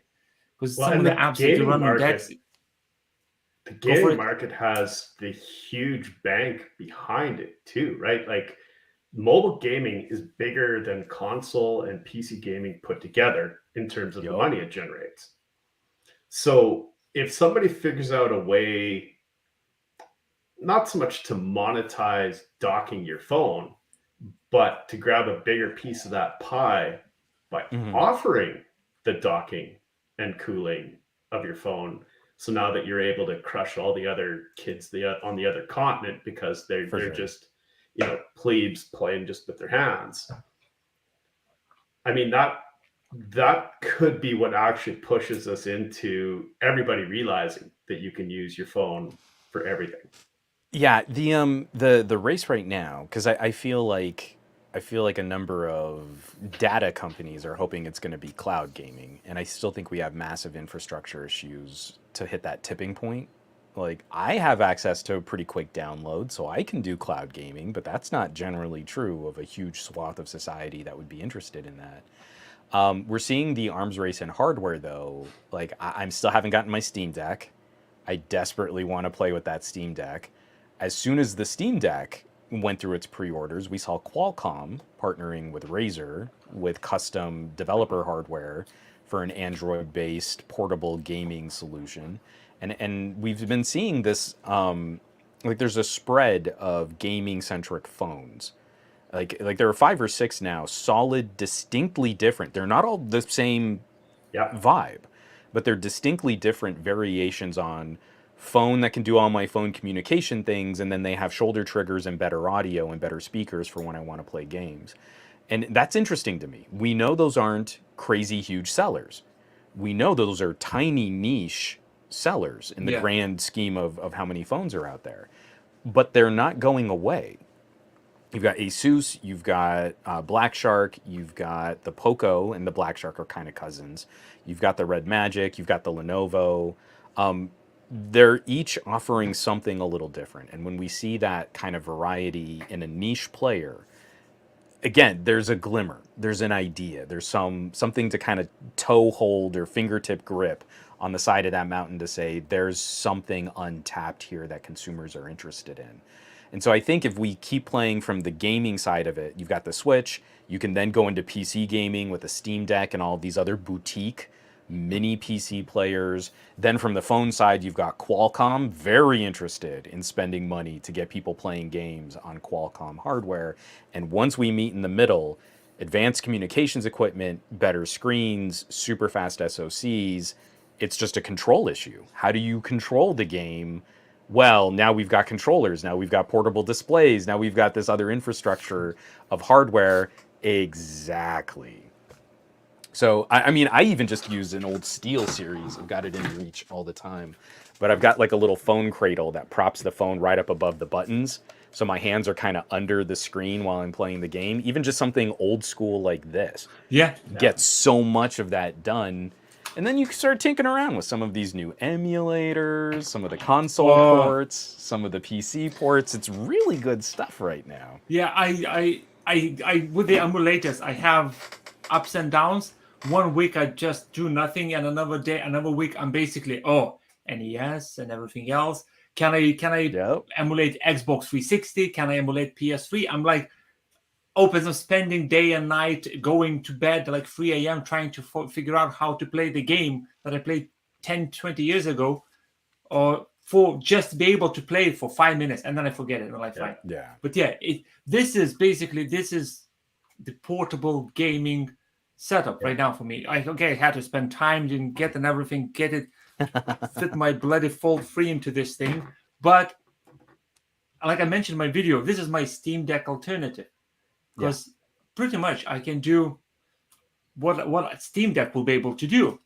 Because some of the apps that you run on DeX, the gaming market has the huge bank behind it too, right? Like, mobile gaming is bigger than console and PC gaming put together in terms of the money it generates. So if somebody figures out a way, not so much to monetize docking your phone, but to grab a bigger piece of that pie by offering the docking and cooling of your phone, so now that you're able to crush all the other kids on the other continent, because they're just plebes playing just with their hands. I mean, that could be what actually pushes us into everybody realizing that you can use your phone for everything. Yeah, the race right now, because I feel like a number of data companies are hoping it's going to be cloud gaming, and I still think we have massive infrastructure issues to hit that tipping point. Like I have access to a pretty quick download, so I can do cloud gaming, but that's not generally true of a huge swath of society that would be interested in that. We're seeing the arms race in hardware though. Like I'm still haven't gotten my Steam Deck. I desperately want to play with that Steam Deck. As soon as the Steam Deck went through its pre-orders, we saw Qualcomm partnering with Razer with custom developer hardware for an Android-based portable gaming solution. And we've been seeing this like there's a spread of gaming-centric phones. Like there are 5 or 6 now, solid, distinctly different. They're not all the same vibe, but they're distinctly different variations on phone that can do all my phone communication things, and then they have shoulder triggers and better audio and better speakers for when I want to play games. And that's interesting to me. We know those aren't crazy huge sellers. We know those are tiny niche sellers in the grand scheme of how many phones are out there. But they're not going away. You've got Asus, you've got Black Shark, you've got the Poco and the Black Shark are kind of cousins. You've got the Red Magic, you've got the Lenovo. They're each offering something a little different. And when we see that kind of variety in a niche player, again, there's a glimmer, there's an idea, there's something to kind of toe hold or fingertip grip on the side of that mountain to say there's something untapped here that consumers are interested in. And so I think if we keep playing from the gaming side of it, you've got the Switch, you can then go into PC gaming with the Steam Deck and all these other boutique mini PC players. Then from the phone side, you've got Qualcomm, very interested in spending money to get people playing games on Qualcomm hardware. And once we meet in the middle, advanced communications equipment, better screens, super fast SoCs, it's just a control issue. How do you control the game? Well, now we've got controllers, now we've got portable displays, now we've got this other infrastructure of hardware. Exactly. So, I mean, I even just use an old Steel series. I've got it in reach all the time. But I've got like a little phone cradle that props the phone right up above the buttons. So my hands are kind of under the screen while I'm playing the game. Even just something old school like this. Gets so much of that done. And then you start tinkering around with some of these new emulators, some of the console ports, some of the PC ports. It's really good stuff right now. Yeah, I with the emulators, I have ups and downs. 1 week I just do nothing, and another week I'm basically NES and everything else. Can I emulate Xbox 360? Can I emulate PS3? I'm like, I'm spending day and night going to bed like 3 a.m. trying to figure out how to play the game that I played 10, 20 years ago, or for just to be able to play it for 5 minutes, and then I forget it. I'm like, fine. But this is the portable gaming setup right now for me. I had to spend time and get it, fit my bloody Fold 3 into this thing. But like I mentioned in my video, this is my Steam Deck alternative. Because pretty much I can do what a Steam Deck will be able to do.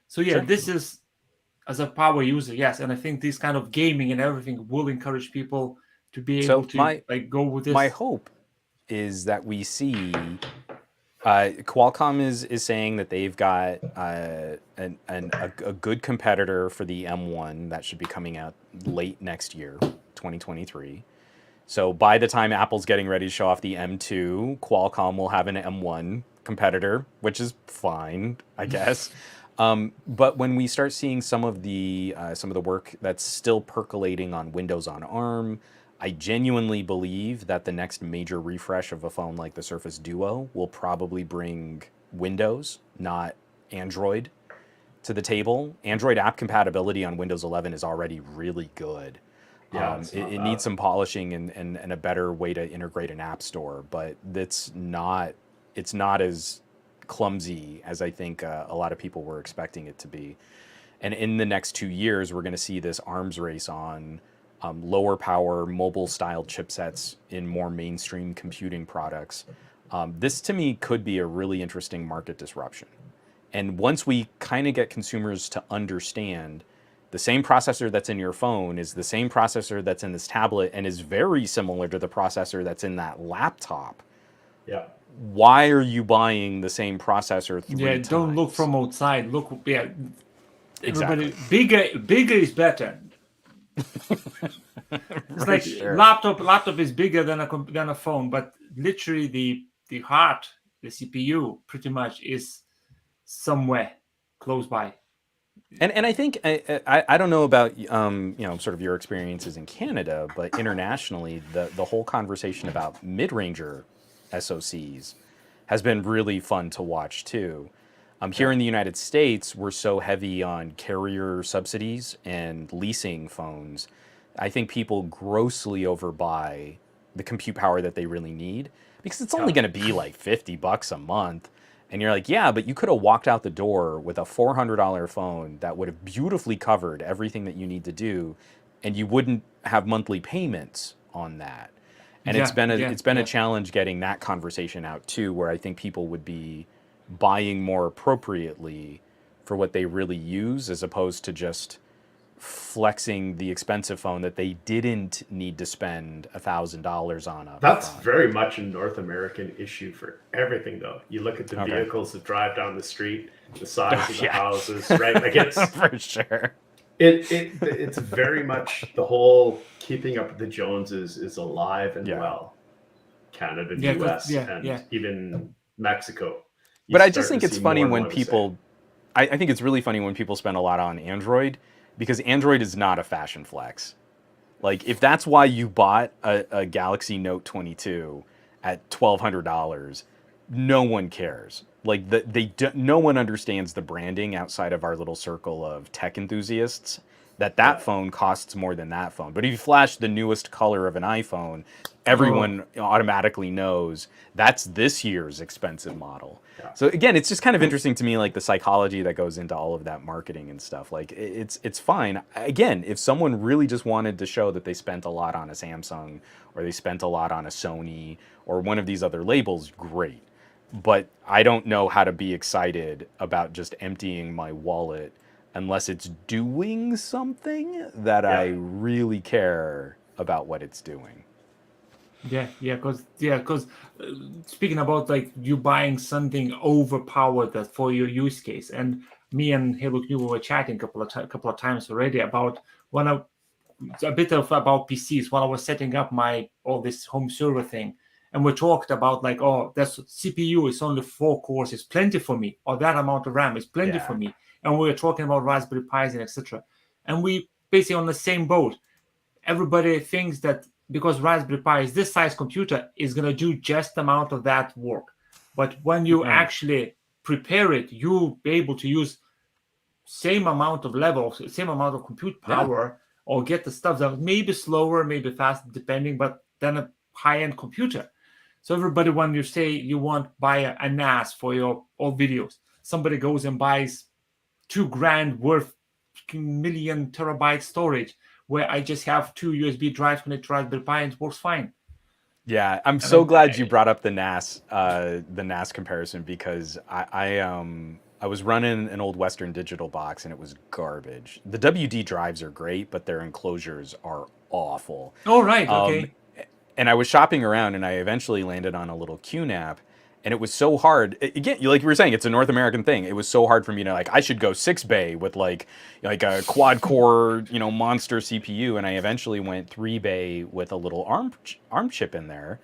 So this is as a power user, yes. And I think this kind of gaming and everything will encourage people to be able to go with this. My hope is that we see Qualcomm is saying that they've got a good competitor for the M1 that should be coming out late next year, 2023. So by the time Apple's getting ready to show off the M2, Qualcomm will have an M1 competitor, which is fine, I guess. But when we start seeing some of the work that's still percolating on Windows on ARM, I genuinely believe that the next major refresh of a phone like the Surface Duo will probably bring Windows, not Android, to the table. Android app compatibility on Windows 11 is already really good. It needs some polishing and a better way to integrate an app store, but it's not as clumsy as I think a lot of people were expecting it to be. And in the next 2 years, we're going to see this arms race on lower power mobile style chipsets in more mainstream computing products. This to me could be a really interesting market disruption. And once we kind of get consumers to understand the same processor that's in your phone is the same processor that's in this tablet and is very similar to the processor that's in that laptop. Yeah. Why are you buying the same processor three times? Don't look from outside. Look, Exactly. Bigger is better. It's like sure. laptop is bigger than a phone, but literally the heart, the CPU, pretty much is somewhere close by. And I think I don't know about sort of your experiences in Canada, but internationally the whole conversation about mid-ranger SoCs has been really fun to watch too. Here in the United States, we're so heavy on carrier subsidies and leasing phones. I think people grossly overbuy the compute power that they really need because it's only going to be like $50 a month. And you're like, yeah, but you could have walked out the door with a $400 phone that would have beautifully covered everything that you need to do, and you wouldn't have monthly payments on that. And it's been a challenge getting that conversation out too, where I think people would be buying more appropriately for what they really use, as opposed to just flexing the expensive phone that they didn't need to spend $1,000 on. That's very much a North American issue for everything, though. You look at the vehicles that drive down the street, the size of the houses, right? Like it's for sure. It's very much the whole keeping up with the Joneses is alive and well. Canada, the US, and even Mexico. But I just think it's funny when people, I think it's really funny when people spend a lot on Android, because Android is not a fashion flex. Like, if that's why you bought a Galaxy Note 22 at $1,200, no one cares. Like, no one understands the branding outside of our little circle of tech enthusiasts, that phone costs more than that phone. But if you flash the newest color of an iPhone, everyone automatically knows that's this year's expensive model. Yeah. So again, it's just kind of interesting to me, like the psychology that goes into all of that marketing and stuff. Like it's fine. Again, if someone really just wanted to show that they spent a lot on a Samsung or they spent a lot on a Sony or one of these other labels, great. But I don't know how to be excited about just emptying my wallet unless it's doing something that I really care about what it's doing. Because speaking about like you buying something overpowered that for your use case, and me and Halo Q were chatting a couple of times already about about PCs while I was setting up all this home server thing, and we talked about like, that's CPU is only 4 cores, is plenty for me, or that amount of RAM is plenty for me, and we were talking about Raspberry Pis and etc. And we basically on the same boat. Everybody thinks that because Raspberry Pi is this size computer is going to do just the amount of that work. But when you actually prepare it, you'll be able to use same amount of levels, same amount of compute power, or get the stuff that may be slower, maybe faster, depending, but then a high-end computer. So everybody, when you say you want to buy a NAS for your all videos, somebody goes and buys $2,000 worth million terabyte storage, where I just have 2 USB drives connected to Raspberry Pi and it works fine. Yeah, I'm so glad you brought up the NAS comparison, because I was running an old Western Digital box and it was garbage. The WD drives are great, but their enclosures are awful. Oh, right, okay. And I was shopping around and I eventually landed on a little QNAP. And it was so hard. Again, like you were saying, it's a North American thing. It was so hard for me to I should go 6-bay with like a quad core, monster CPU. And I eventually went 3-bay with a little ARM chip in there.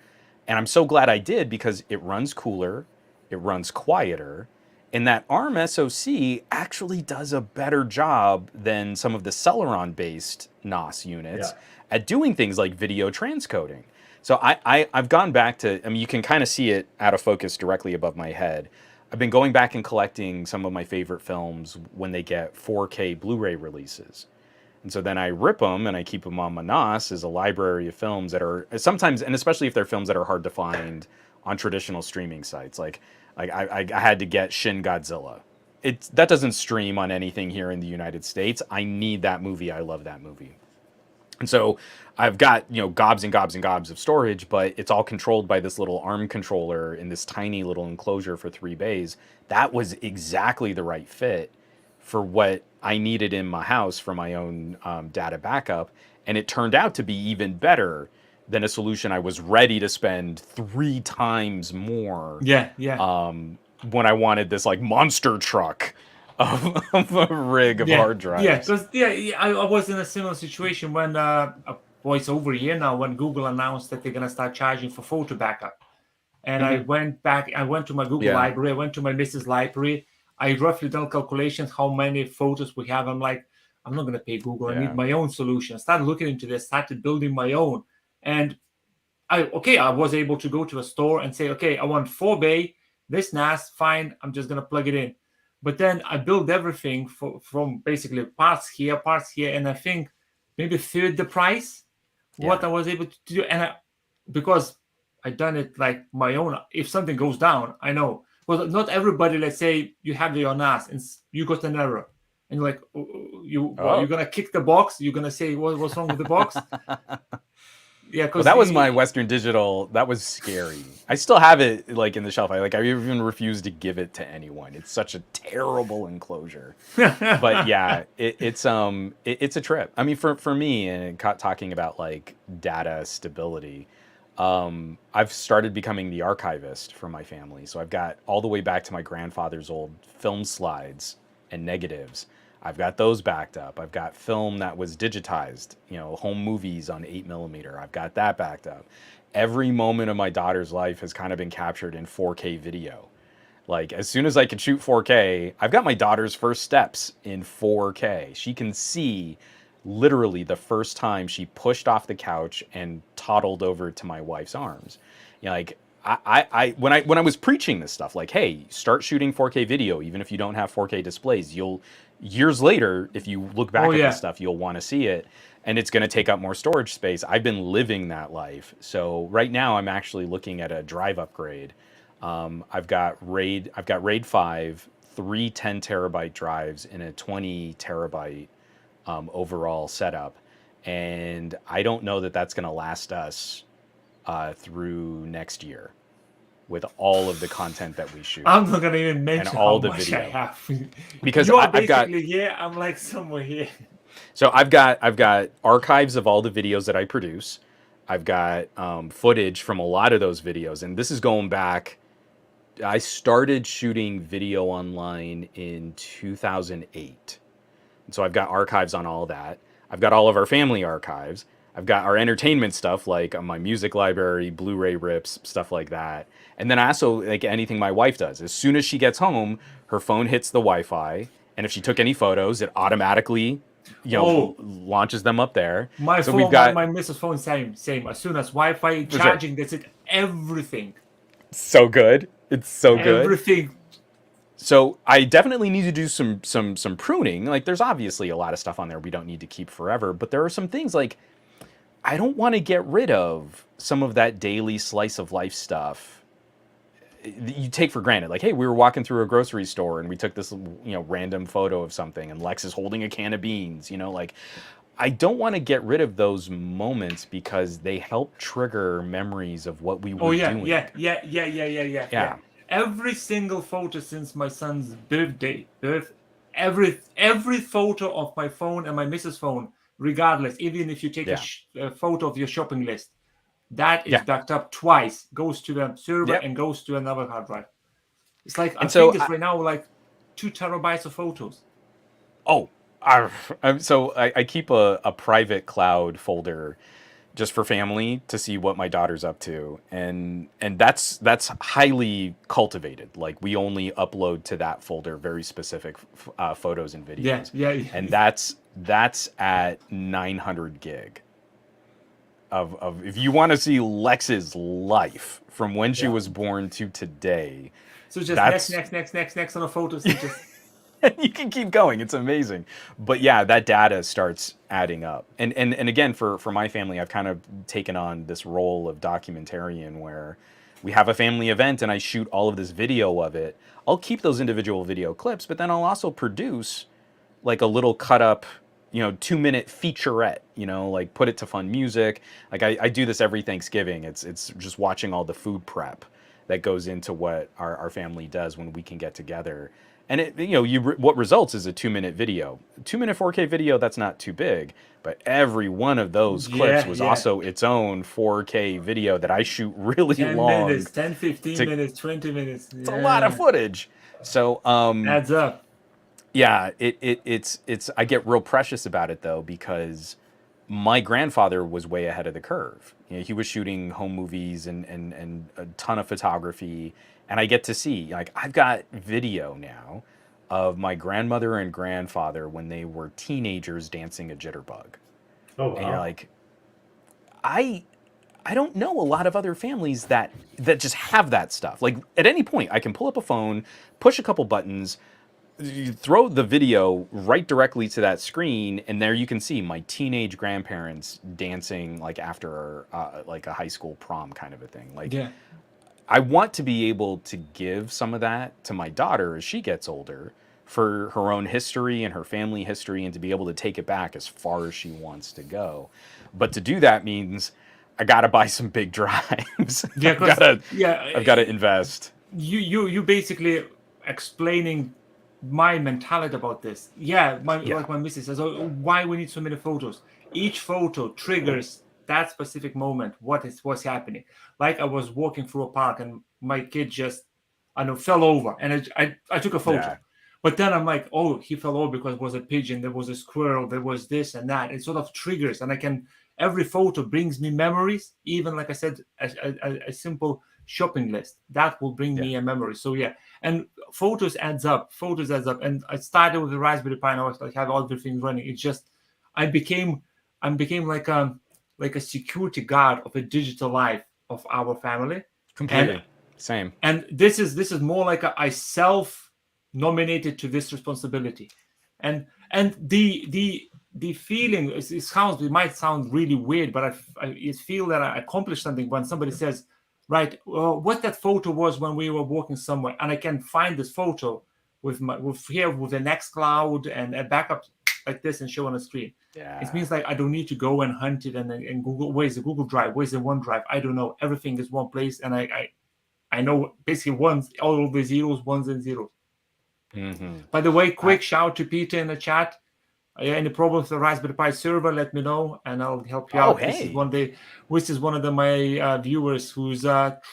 And I'm so glad I did, because it runs cooler, it runs quieter, and that ARM SoC actually does a better job than some of the Celeron-based NOS units at doing things like video transcoding. So I've gone back to, you can kind of see it out of focus directly above my head. I've been going back and collecting some of my favorite films when they get 4K Blu-ray releases. And so then I rip them and I keep them on my NOS as a library of films that are sometimes, and especially if they're films that are hard to find on traditional streaming sites. Like I had to get Shin Godzilla. That doesn't stream on anything here in the United States. I need that movie. I love that movie. And so I've got, gobs and gobs and gobs of storage, but it's all controlled by this little ARM controller in this tiny little enclosure for 3 bays. That was exactly the right fit for what I needed in my house for my own data backup. And it turned out to be even better than a solution I was ready to spend 3 times more when I wanted this like monster truck of a rig of hard drives. Yeah, because I was in a similar situation when it's over a year now when Google announced that they're gonna start charging for photo backup, and I went to my Google library, I went to my Mrs. library, I roughly done calculations how many photos we have. I'm like, I'm not gonna pay Google. I need my own solution. I started looking into this, started building my own, and I was able to go to a store and say, okay, I want 4-bay, this NAS, fine, I'm just gonna plug it in. But then I build everything from basically parts here, and I think maybe third the price what I was able to do. And because I done it like my own, if something goes down, I know. Well, not everybody, let's say you have your NAS and you got an error. And you're like, you're going to kick the box? You're going to say, what's wrong with the box? Yeah, because that was my Western Digital. That was scary. I still have it like in the shelf. I even refuse to give it to anyone. It's such a terrible enclosure. But yeah, it's a trip. I mean, for me, and talking about like data stability, I've started becoming the archivist for my family. So I've got all the way back to my grandfather's old film slides and negatives. I've got those backed up. I've got film that was digitized, home movies on 8mm. I've got that backed up. Every moment of my daughter's life has kind of been captured in 4K video. Like as soon as I can shoot 4K, I've got my daughter's first steps in 4K. She can see literally the first time she pushed off the couch and toddled over to my wife's arms. Like when I was preaching this stuff, like, hey, start shooting 4K video, even if you don't have 4K displays, years later, if you look back at this stuff, you'll want to see it, and it's going to take up more storage space. I've been living that life. So right now I'm actually looking at a drive upgrade. I've got RAID 5, 3 10 terabyte drives in a 20 terabyte overall setup. And I don't know that that's going to last us through next year with all of the content that we shoot. I'm not going to even mention all the much video. I have. Because You're basically here, I'm like somewhere here. So I've got archives of all the videos that I produce. I've got footage from a lot of those videos. And this is going back, I started shooting video online in 2008. And so I've got archives on all that. I've got all of our family archives. I've got our entertainment stuff, like my music library, Blu-ray rips, stuff like that. And then I also, like anything my wife does, as soon as she gets home, her phone hits the Wi-Fi. And if she took any photos, it automatically, launches them up there. My so phone, we've got, my Mrs. phone, same. As soon as Wi-Fi charging, that's it. Everything. So good. It's so good. Everything. So I definitely need to do some pruning. Like there's obviously a lot of stuff on there we don't need to keep forever, but there are some things like I don't want to get rid of some of that daily slice of life stuff you take for granted. Like, hey, we were walking through a grocery store and we took this, random photo of something and Lex is holding a can of beans, like I don't want to get rid of those moments because they help trigger memories of what we were doing. Yeah. Every single photo since my son's every photo of my phone and my Mrs. phone, regardless, even if you take a photo of your shopping list, that is backed up twice, goes to the server and goes to another hard drive. It's like, I think it's right now like 2 terabytes of photos. So I keep a private cloud folder just for family to see what my daughter's up to. And that's highly cultivated. Like we only upload to that folder very specific photos and videos. Yeah. And that's at 900 gig. Of if you want to see Lex's life from when she was born to today. So just next on the photos. You can keep going. It's amazing. But yeah, that data starts adding up. And again, for my family, I've kind of taken on this role of documentarian where we have a family event and I shoot all of this video of it. I'll keep those individual video clips, but then I'll also produce like a little cut up 2-minute featurette, like put it to fun music. Like I do this every Thanksgiving. It's just watching all the food prep that goes into what our family does when we can get together. And what results is a 2-minute video, 2-minute 4K video. That's not too big, but every one of those clips was also its own 4K video that I shoot really 10 long. minutes, 10, 15 minutes, 20 minutes. It's a lot of footage. So adds up. Yeah, it's I get real precious about it though, because my grandfather was way ahead of the curve. He was shooting home movies and a ton of photography, and I get to see, like, I've got video now of my grandmother and grandfather when they were teenagers dancing a jitterbug. Oh wow. And you're like, I don't know a lot of other families that just have that stuff. Like, at any point I can pull up a phone, push a couple buttons, you throw the video right directly to that screen, and there you can see my teenage grandparents dancing, like, after like a high school prom kind of a thing. Like, yeah. I want to be able to give some of that to my daughter as she gets older, for her own history and her family history, and to be able to take it back as far as she wants to go. But to do that means I got to buy some big drives. Yeah, I've got to invest. You basically explaining my mentality about this. Like my missus says, why we need so many photos? Each photo triggers that specific moment. What's happening? Like, I was walking through a park and my kid just, fell over, and I took a photo. Yeah. But then I'm like, oh, he fell over because it was a pigeon, there was a squirrel, there was this and that. It sort of triggers, and every photo brings me memories. Even, like I said, a simple shopping list that will bring me a memory. So yeah, and photos adds up. And I started with the Raspberry Pi, and I was like, have all the things running. It's just, I became like a security guard of a digital life of our family. Completely. Same. And this is more like I self-nominated to this responsibility, and the feeling, it might sound really weird, but I feel that I accomplished something when somebody says, right, what that photo was when we were walking somewhere, and I can find this photo with the Nextcloud and a backup like this and show on the screen. Yeah. It means like I don't need to go and hunt it and Google, where's the Google Drive, where's the OneDrive? I don't know. Everything is one place, and I know basically all of the zeros, ones and zeros. Mm-hmm. By the way, quick shout to Peter in the chat. Any problems with the Raspberry Pi server, let me know and I'll help you out. Hey. This is one of my viewers who's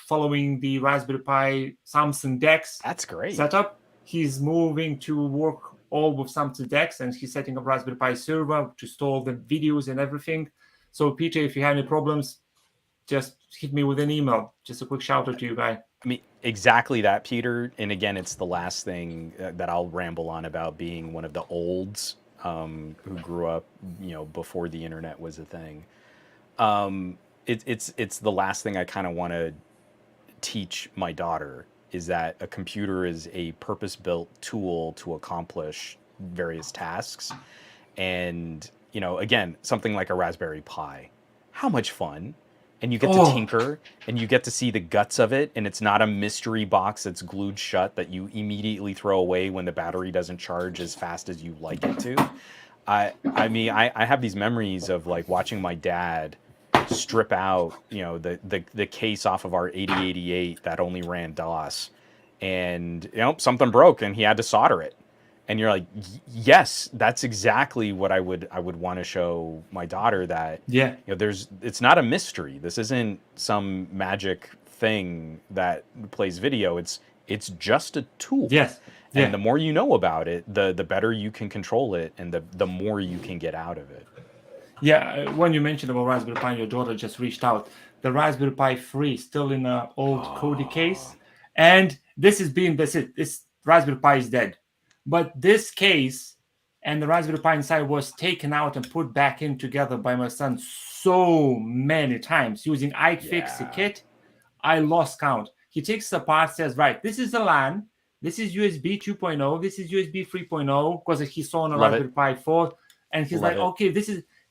following the Raspberry Pi Samsung DeX. That's great. Setup. He's moving to work all with Samsung DeX, and he's setting up Raspberry Pi server to store the videos and everything. So Peter, if you have any problems, just hit me with an email. Just a quick shout out to you, guy. I mean, exactly that, Peter. And again, it's the last thing that I'll ramble on about being one of the olds who grew up, before the internet was a thing. It's the last thing I kind of want to teach my daughter, is that a computer is a purpose-built tool to accomplish various tasks. And, again, something like a Raspberry Pi, how much fun. And you get to tinker, and you get to see the guts of it, and it's not a mystery box that's glued shut that you immediately throw away when the battery doesn't charge as fast as you like it to. I mean, I have these memories of, like, watching my dad strip out, the case off of our 8088 that only ran DOS, and something broke, and he had to solder it. And you're like, yes, that's exactly what I would want to show my daughter, that it's not a mystery. This isn't some magic thing that plays video. It's just a tool. Yes. And the more you know about it, the better you can control it, and the more you can get out of it. Yeah, when you mentioned about Raspberry Pi, your daughter just reached out. The Raspberry Pi 3 still in an old Kodi case, and that's it. This Raspberry Pi is dead. But this case and the Raspberry Pi inside was taken out and put back in together by my son so many times using iFixit kit. I lost count. He takes it apart, says, right, this is the LAN, this is USB 2.0, this is USB 3.0, because he saw on a Raspberry Pi 4. And he's like, okay,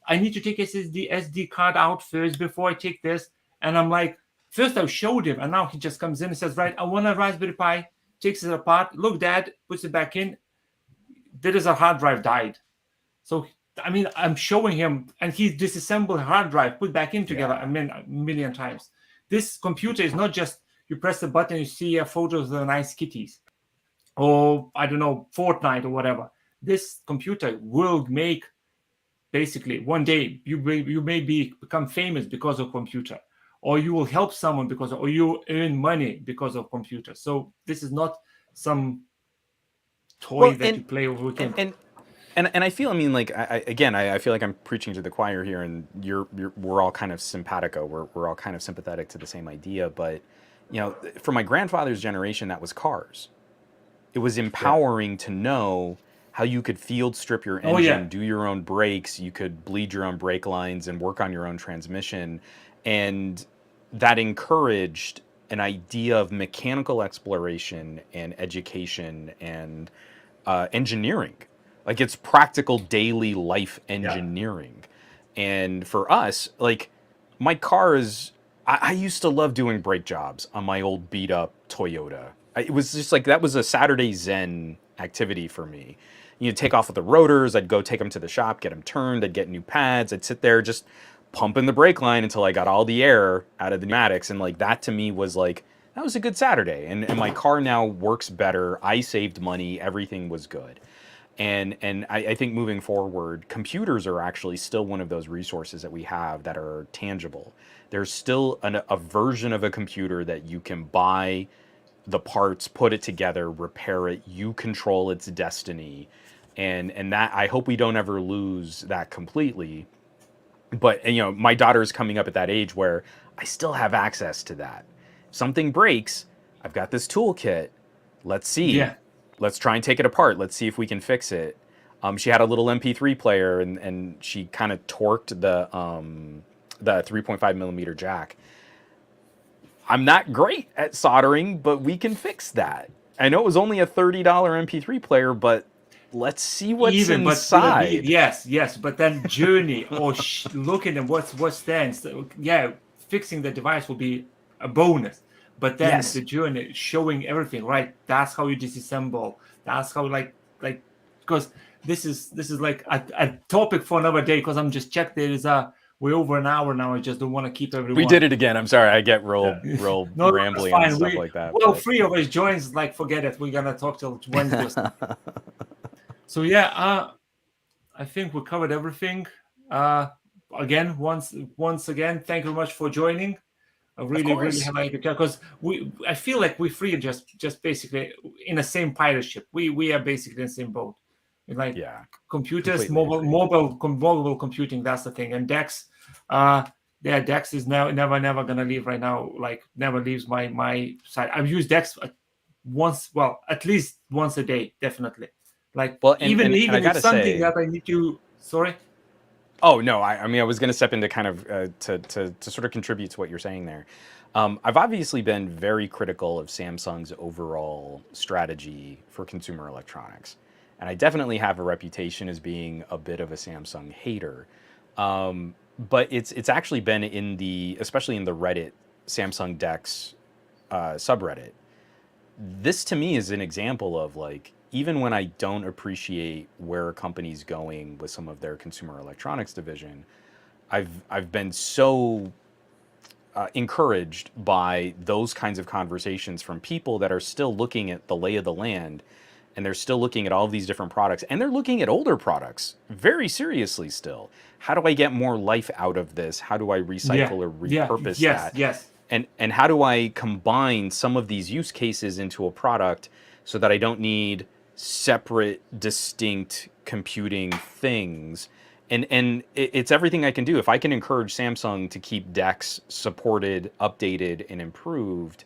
I need to take SD card out first before I take this. And I'm like, first I showed him, and now he just comes in and says, right, I want a Raspberry Pi, takes it apart. Look, Dad, puts it back in. There is a hard drive died. So I mean, I'm showing him, and he disassembled hard drive, put back in together a million times. This computer is not just you press the button, you see photos of the nice kitties, or I don't know, Fortnite or whatever. This computer will make, basically, one day you may become famous because of computer, or you will help someone because or you earn money because of computer. So this is not some toy that you play over weekend. And I feel, I mean, like, I feel like I'm preaching to the choir here, and we're all kind of simpatico. We're all kind of sympathetic to the same idea. But, you know, for my grandfather's generation, that was cars. It was empowering to know how you could field strip your engine, do your own brakes, you could bleed your own brake lines and work on your own transmission. And that encouraged an idea of mechanical exploration and education and engineering. Like, it's practical daily life engineering. And for us, like, my car is, I used to love doing brake jobs on my old beat up Toyota. It was just like, that was a Saturday Zen activity for me. You'd take off with the rotors, I'd go take them to the shop, get them turned, I'd get new pads, I'd sit there just pumping the brake line until I got all the air out of the pneumatics. And like, that to me was like, that was a good Saturday. And my car now works better. I saved money. Everything was good. And I think moving forward, computers are actually still one of those resources that we have that are tangible. There's still a version of a computer that you can buy the parts, put it together, repair it. You control its destiny. And that, I hope we don't ever lose that completely. But, you know, my daughter is coming up at that age where I still have access to that. If something breaks, I've got this toolkit. Let's see. Yeah. Let's try and take it apart. Let's see if we can fix it. She had a little MP3 player, and she kind of torqued the 3.5 millimeter jack. I'm not great at soldering, but we can fix that. I know it was only a $30 MP3 player, but let's see what's inside. Yes. But then journey or looking at what's there. So, fixing the device will be a bonus. But then the journey, showing everything, right? That's how you disassemble. That's how because this is like a topic for another day. Because I'm just checked. We're over an hour now. I just don't want to keep everyone. We did it again. I'm sorry. I get real rambly and stuff like that. Well, 3 of us joins. Like, forget it. We're gonna talk till Wednesday. So I think we covered everything. Again, once again, thank you very much for joining. I really like it because I feel like we're free just basically in the same pirate ship. We are basically in the same boat. Like computers, mobile computing. That's the thing. And DeX, DeX is now never gonna leave right now. Like, never leaves my side. I've used DeX at least once a day, definitely. Like, even with something that I need to. Sorry. Oh no! I mean, I was going to step into kind of to sort of contribute to what you're saying there. I've obviously been very critical of Samsung's overall strategy for consumer electronics, and I definitely have a reputation as being a bit of a Samsung hater. But it's actually been especially in the Reddit Samsung DeX subreddit. This to me is an example of, like, even when I don't appreciate where a company's going with some of their consumer electronics division, I've been so encouraged by those kinds of conversations from people that are still looking at the lay of the land, and they're still looking at all of these different products, and they're looking at older products very seriously still. How do I get more life out of this? How do I recycle or repurpose that? Yes. And how do I combine some of these use cases into a product so that I don't need separate, distinct computing things? And it's everything I can do. If I can encourage Samsung to keep DeX supported, updated, and improved,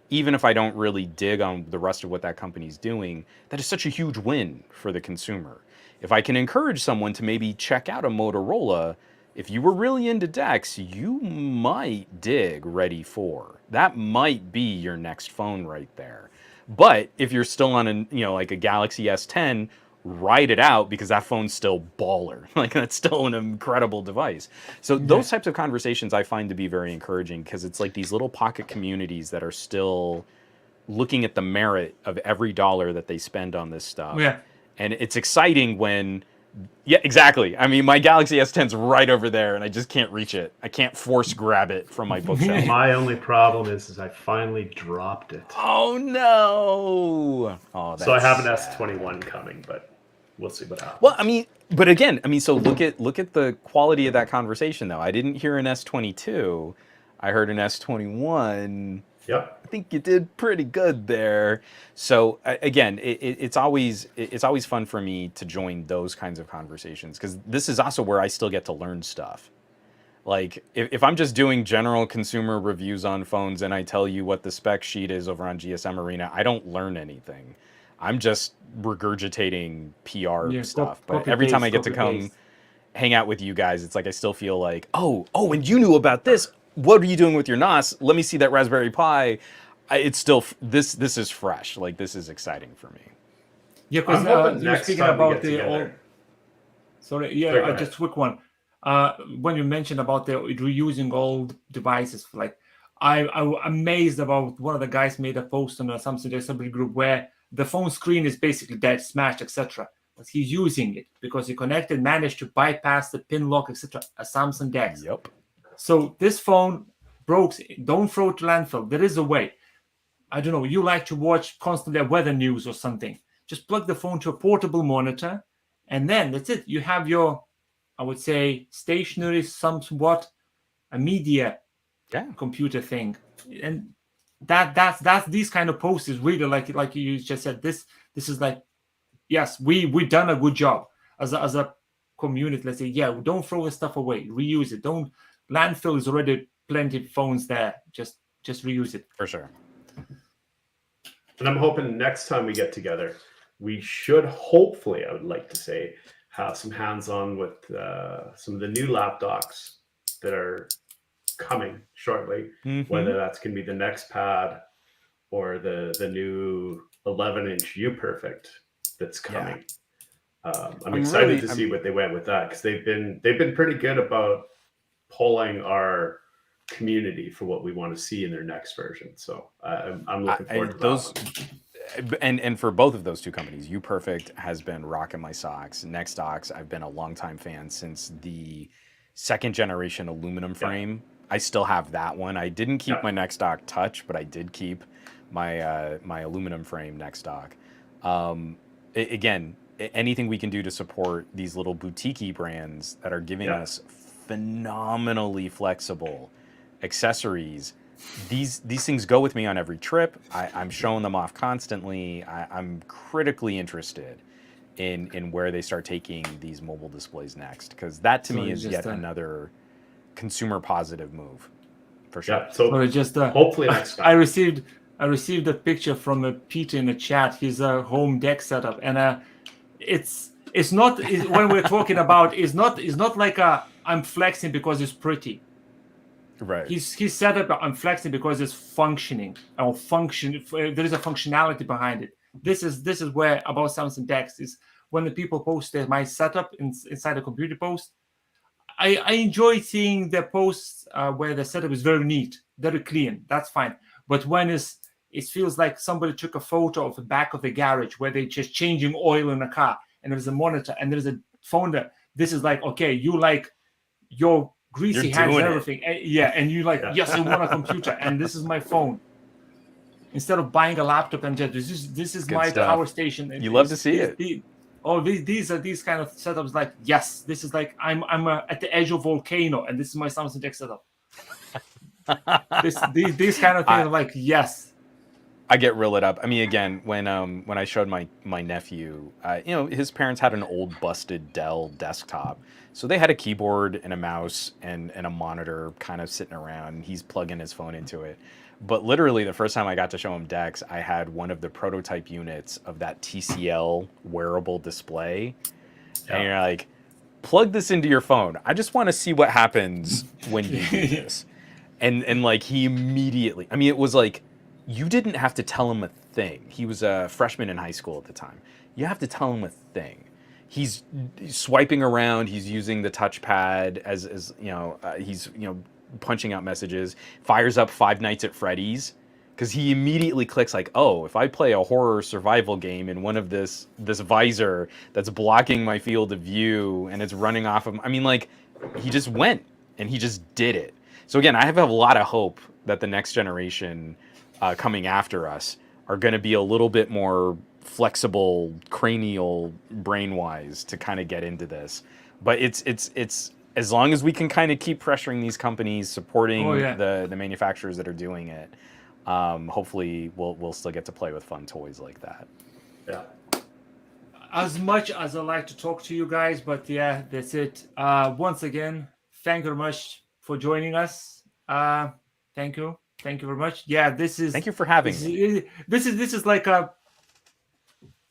even if I don't really dig on the rest of what that company's doing, that is such a huge win for the consumer. If I can encourage someone to maybe check out a Motorola, if you were really into DeX, you might dig Ready 4. That might be your next phone right there. But if you're still on like a Galaxy S10, ride it out, because that phone's still baller. Like, that's still an incredible device. So those types of conversations I find to be very encouraging, because it's like these little pocket communities that are still looking at the merit of every dollar that they spend on this stuff. Yeah. And it's exciting when Yeah, exactly. I mean, my Galaxy S10's right over there, and I just can't reach it. I can't force grab it from my bookshelf. My only problem is I finally dropped it. Oh no! Oh, that's so I have an sad. S21 coming, but we'll see what happens. Well, I mean, but again, I mean, so look at the quality of that conversation, though. I didn't hear an S22. I heard an S21. Yep. I think you did pretty good there. So again, it's always fun for me to join those kinds of conversations, because this is also where I still get to learn stuff. Like if I'm just doing general consumer reviews on phones and I tell you what the spec sheet is over on GSM Arena, I don't learn anything. I'm just regurgitating PR stuff. But every time I get to come hang out with you guys, it's like I still feel like, oh, and you knew about this. What are you doing with your NOS? Let me see that Raspberry Pi. It's still this is fresh. Like, this is exciting for me. Yeah, because you're speaking about the old. Sorry, yeah, just quick one. When you mentioned about the reusing old devices, like I'm amazed about one of the guys made a post on a Samsung Assembly group where the phone screen is basically dead, smashed, etc. But he's using it because he managed to bypass the pin lock, etc. A Samsung DeX. Yep. So this phone broke. Don't throw it to landfill. There is a way. I don't know. You like to watch constantly weather news or something. Just plug the phone to a portable monitor, and then that's it. You have your, I would say, stationary, somewhat a media computer thing, and that's these kind of posts is really like you just said. This is like, yes, we've done a good job as a community. Let's say, yeah, don't throw this stuff away, reuse it. Don't landfill is already plenty of phones there. Just reuse it for sure. And I'm hoping next time we get together, we should hopefully, I would like to say, have some hands-on with some of the new laptops that are coming shortly, whether that's going to be the next pad or the new 11-inch UPerfect that's coming. I'm excited to see what they went with that, because they've been pretty good about polling our community for what we want to see in their next version. So I'm looking forward to those. And for both of those two companies, UPerfect has been rocking my socks. Nextdocs, I've been a longtime fan since the second generation aluminum frame. I still have that one. I didn't keep my Nextdoc Touch, but I did keep my my aluminum frame Nextdoc. Again, anything we can do to support these little boutique-y brands that are giving us phenomenally flexible accessories. These things go with me on every trip. I'm showing them off constantly. I'm critically interested in where they start taking these mobile displays next, because that to me is yet another consumer positive move, for sure. Yeah, so just hopefully next time. I received a picture from Peter in the chat. His home deck setup, and it's not when we're talking about it's not like I'm flexing because it's pretty. Right. He's set up. I'm flexing because it's functioning. Or function. There is a functionality behind it. This is where about Samsung DeX is when the people post my setup inside the computer post. I enjoy seeing the posts where the setup is very neat, very clean. That's fine. But when it feels like somebody took a photo of the back of the garage where they're just changing oil in a car, and there's a monitor and there's a phone there. This is like, okay, you like your greasy hands and everything. And you like, yes, I want a computer, and this is my phone. Instead of buying a laptop and just this is my power station. You love to see it. These are these kind of setups. Like, yes, this is like I'm at the edge of volcano, and this is my Samsung DeX setup. These kind of things are like, yes. I get real lit up. I mean, again, when I showed my nephew, his parents had an old busted Dell desktop, so they had a keyboard and a mouse and a monitor kind of sitting around, and he's plugging his phone into it. But literally, the first time I got to show him DeX, I had one of the prototype units of that TCL wearable display, and you're like, plug this into your phone. I just want to see what happens when you do this. And like, he immediately, I mean, it was like, you didn't have to tell him a thing. He was a freshman in high school at the time. You have to tell him a thing. He's swiping around. He's using the touchpad as he's punching out messages. Fires up Five Nights at Freddy's because he immediately clicks like, oh, if I play a horror survival game in one of this visor that's blocking my field of view and it's running off of, I mean, like, he just went and he just did it. So again, I have a lot of hope that the next generation coming after us are going to be a little bit more flexible, cranial, brain-wise to kind of get into this. But it's as long as we can kind of keep pressuring these companies, supporting the manufacturers that are doing it, hopefully we'll still get to play with fun toys like that. Yeah. As much as I like to talk to you guys, but yeah, that's it. Once again, thank you very much for joining us. Thank you very much. Yeah, Thank you for having me. This is like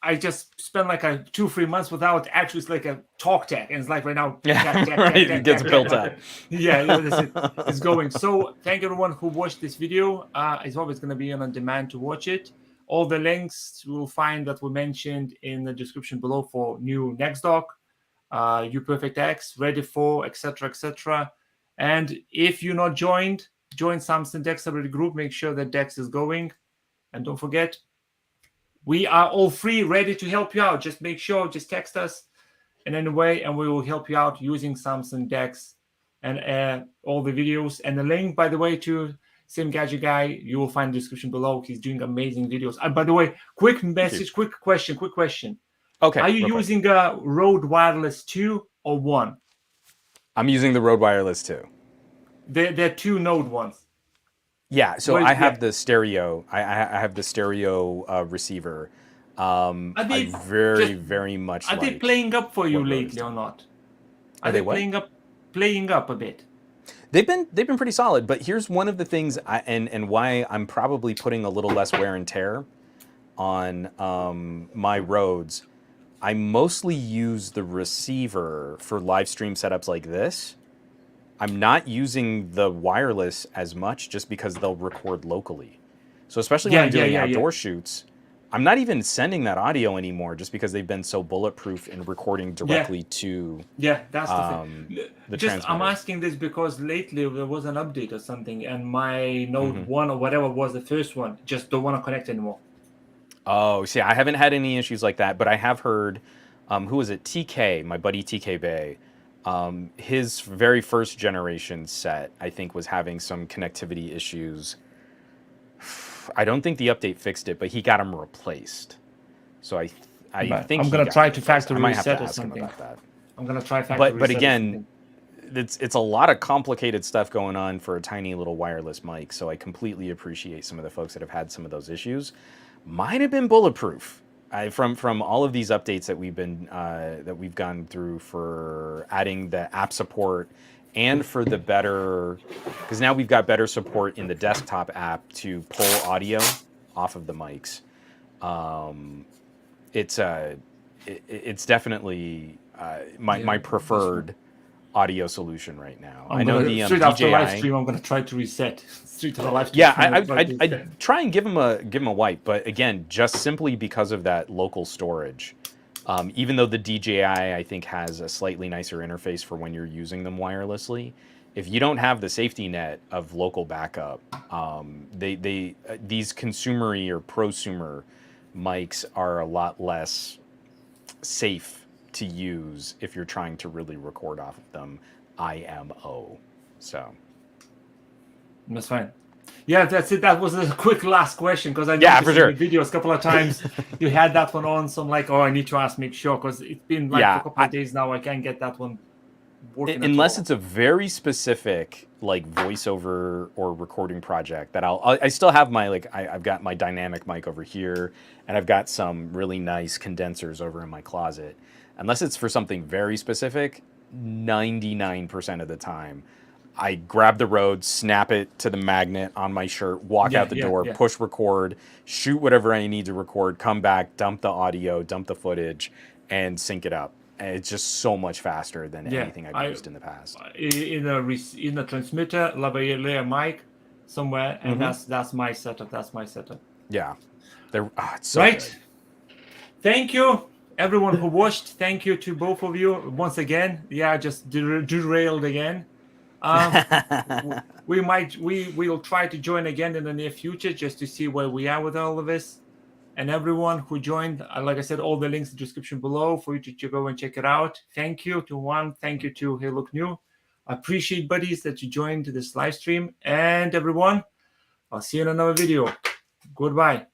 I just spent like 2-3 months without actually. It's like a talk tech, and it's like right now. It gets built up. Yeah, it's going. So thank everyone who watched this video. It's always going to be on demand to watch it. All the links you will find that we mentioned in the description below for new next doc, UPerfect X, Ready for, etc., etc. And if you're not joined, join Samsung Dex already group. Make sure that Dex is going, and don't forget, we are all free, ready to help you out. Just make sure, just text us in any way, and we will help you out using Samsung Dex and all the videos. And the link, by the way, to SomeGadgetGuy, you will find in the description below. He's doing amazing videos. By the way, quick message, quick question. Okay. Are you using a Rode Wireless 2 or 1? I'm using the Rode Wireless 2. They're 2 Node ones. Yeah, so I have the stereo. I have the stereo receiver. I very much Are they playing up for you lately or not? Are they playing up a bit? They've been pretty solid, but here's one of the things and why I'm probably putting a little less wear and tear on my Rodes. I mostly use the receiver for live stream setups like this. I'm not using the wireless as much just because they'll record locally. So especially when I'm doing outdoor shoots, I'm not even sending that audio anymore just because they've been so bulletproof in recording directly to that's the thing. I'm asking this because lately there was an update or something, and my Node 1 or whatever was the first one just don't want to connect anymore. Oh, see, I haven't had any issues like that, but I have heard, who was it? TK, my buddy TK Bay. His very first generation set, I think, was having some connectivity issues. I don't think the update fixed it, but he got them replaced. So I think I'm gonna try to factory reset or something. I'm gonna try factory reset. But again, it's a lot of complicated stuff going on for a tiny little wireless mic. So I completely appreciate some of the folks that have had some of those issues. Mine have been bulletproof. From all of these updates that we've gone through for adding the app support and for the better, because now we've got better support in the desktop app to pull audio off of the mics. It's definitely my preferred audio audio solution right now. I know the straight after DJI. live stream, I'm going to try to reset straight to the live stream. Yeah, I try and give them a wipe, but again, just simply because of that local storage. Even though the DJI, I think, has a slightly nicer interface for when you're using them wirelessly, if you don't have the safety net of local backup, these consumer-y or prosumer mics are a lot less safe to use if you're trying to really record off of them IMO. So that's fine. Yeah, that's it. That was a quick last question because I noticed for sure. in the videos a couple of times you had that one on. So I'm like, I need to ask, make sure, because it's been like a couple of days now. I can't get that one working. Unless it's a very specific like voiceover or recording project that I still have my I've got my dynamic mic over here, and I've got some really nice condensers over in my closet. Unless it's for something very specific, 99% of the time, I grab the Rode, snap it to the magnet on my shirt, walk out the door, push record, shoot whatever I need to record, come back, dump the audio, dump the footage, and sync it up. And it's just so much faster than anything I've used in the past. In a transmitter, lavalier mic somewhere, and that's my setup. That's my setup. Yeah, it's so good. Thank you. Everyone who watched, thank you to both of you once again. Yeah, just derailed again. We'll try to join again in the near future just to see where we are with all of this. And everyone who joined, like I said, all the links in the description below for you to go and check it out. Thank you to Juan. Thank you to Hey Look New. I appreciate, buddies, that you joined this live stream. And everyone, I'll see you in another video. Goodbye.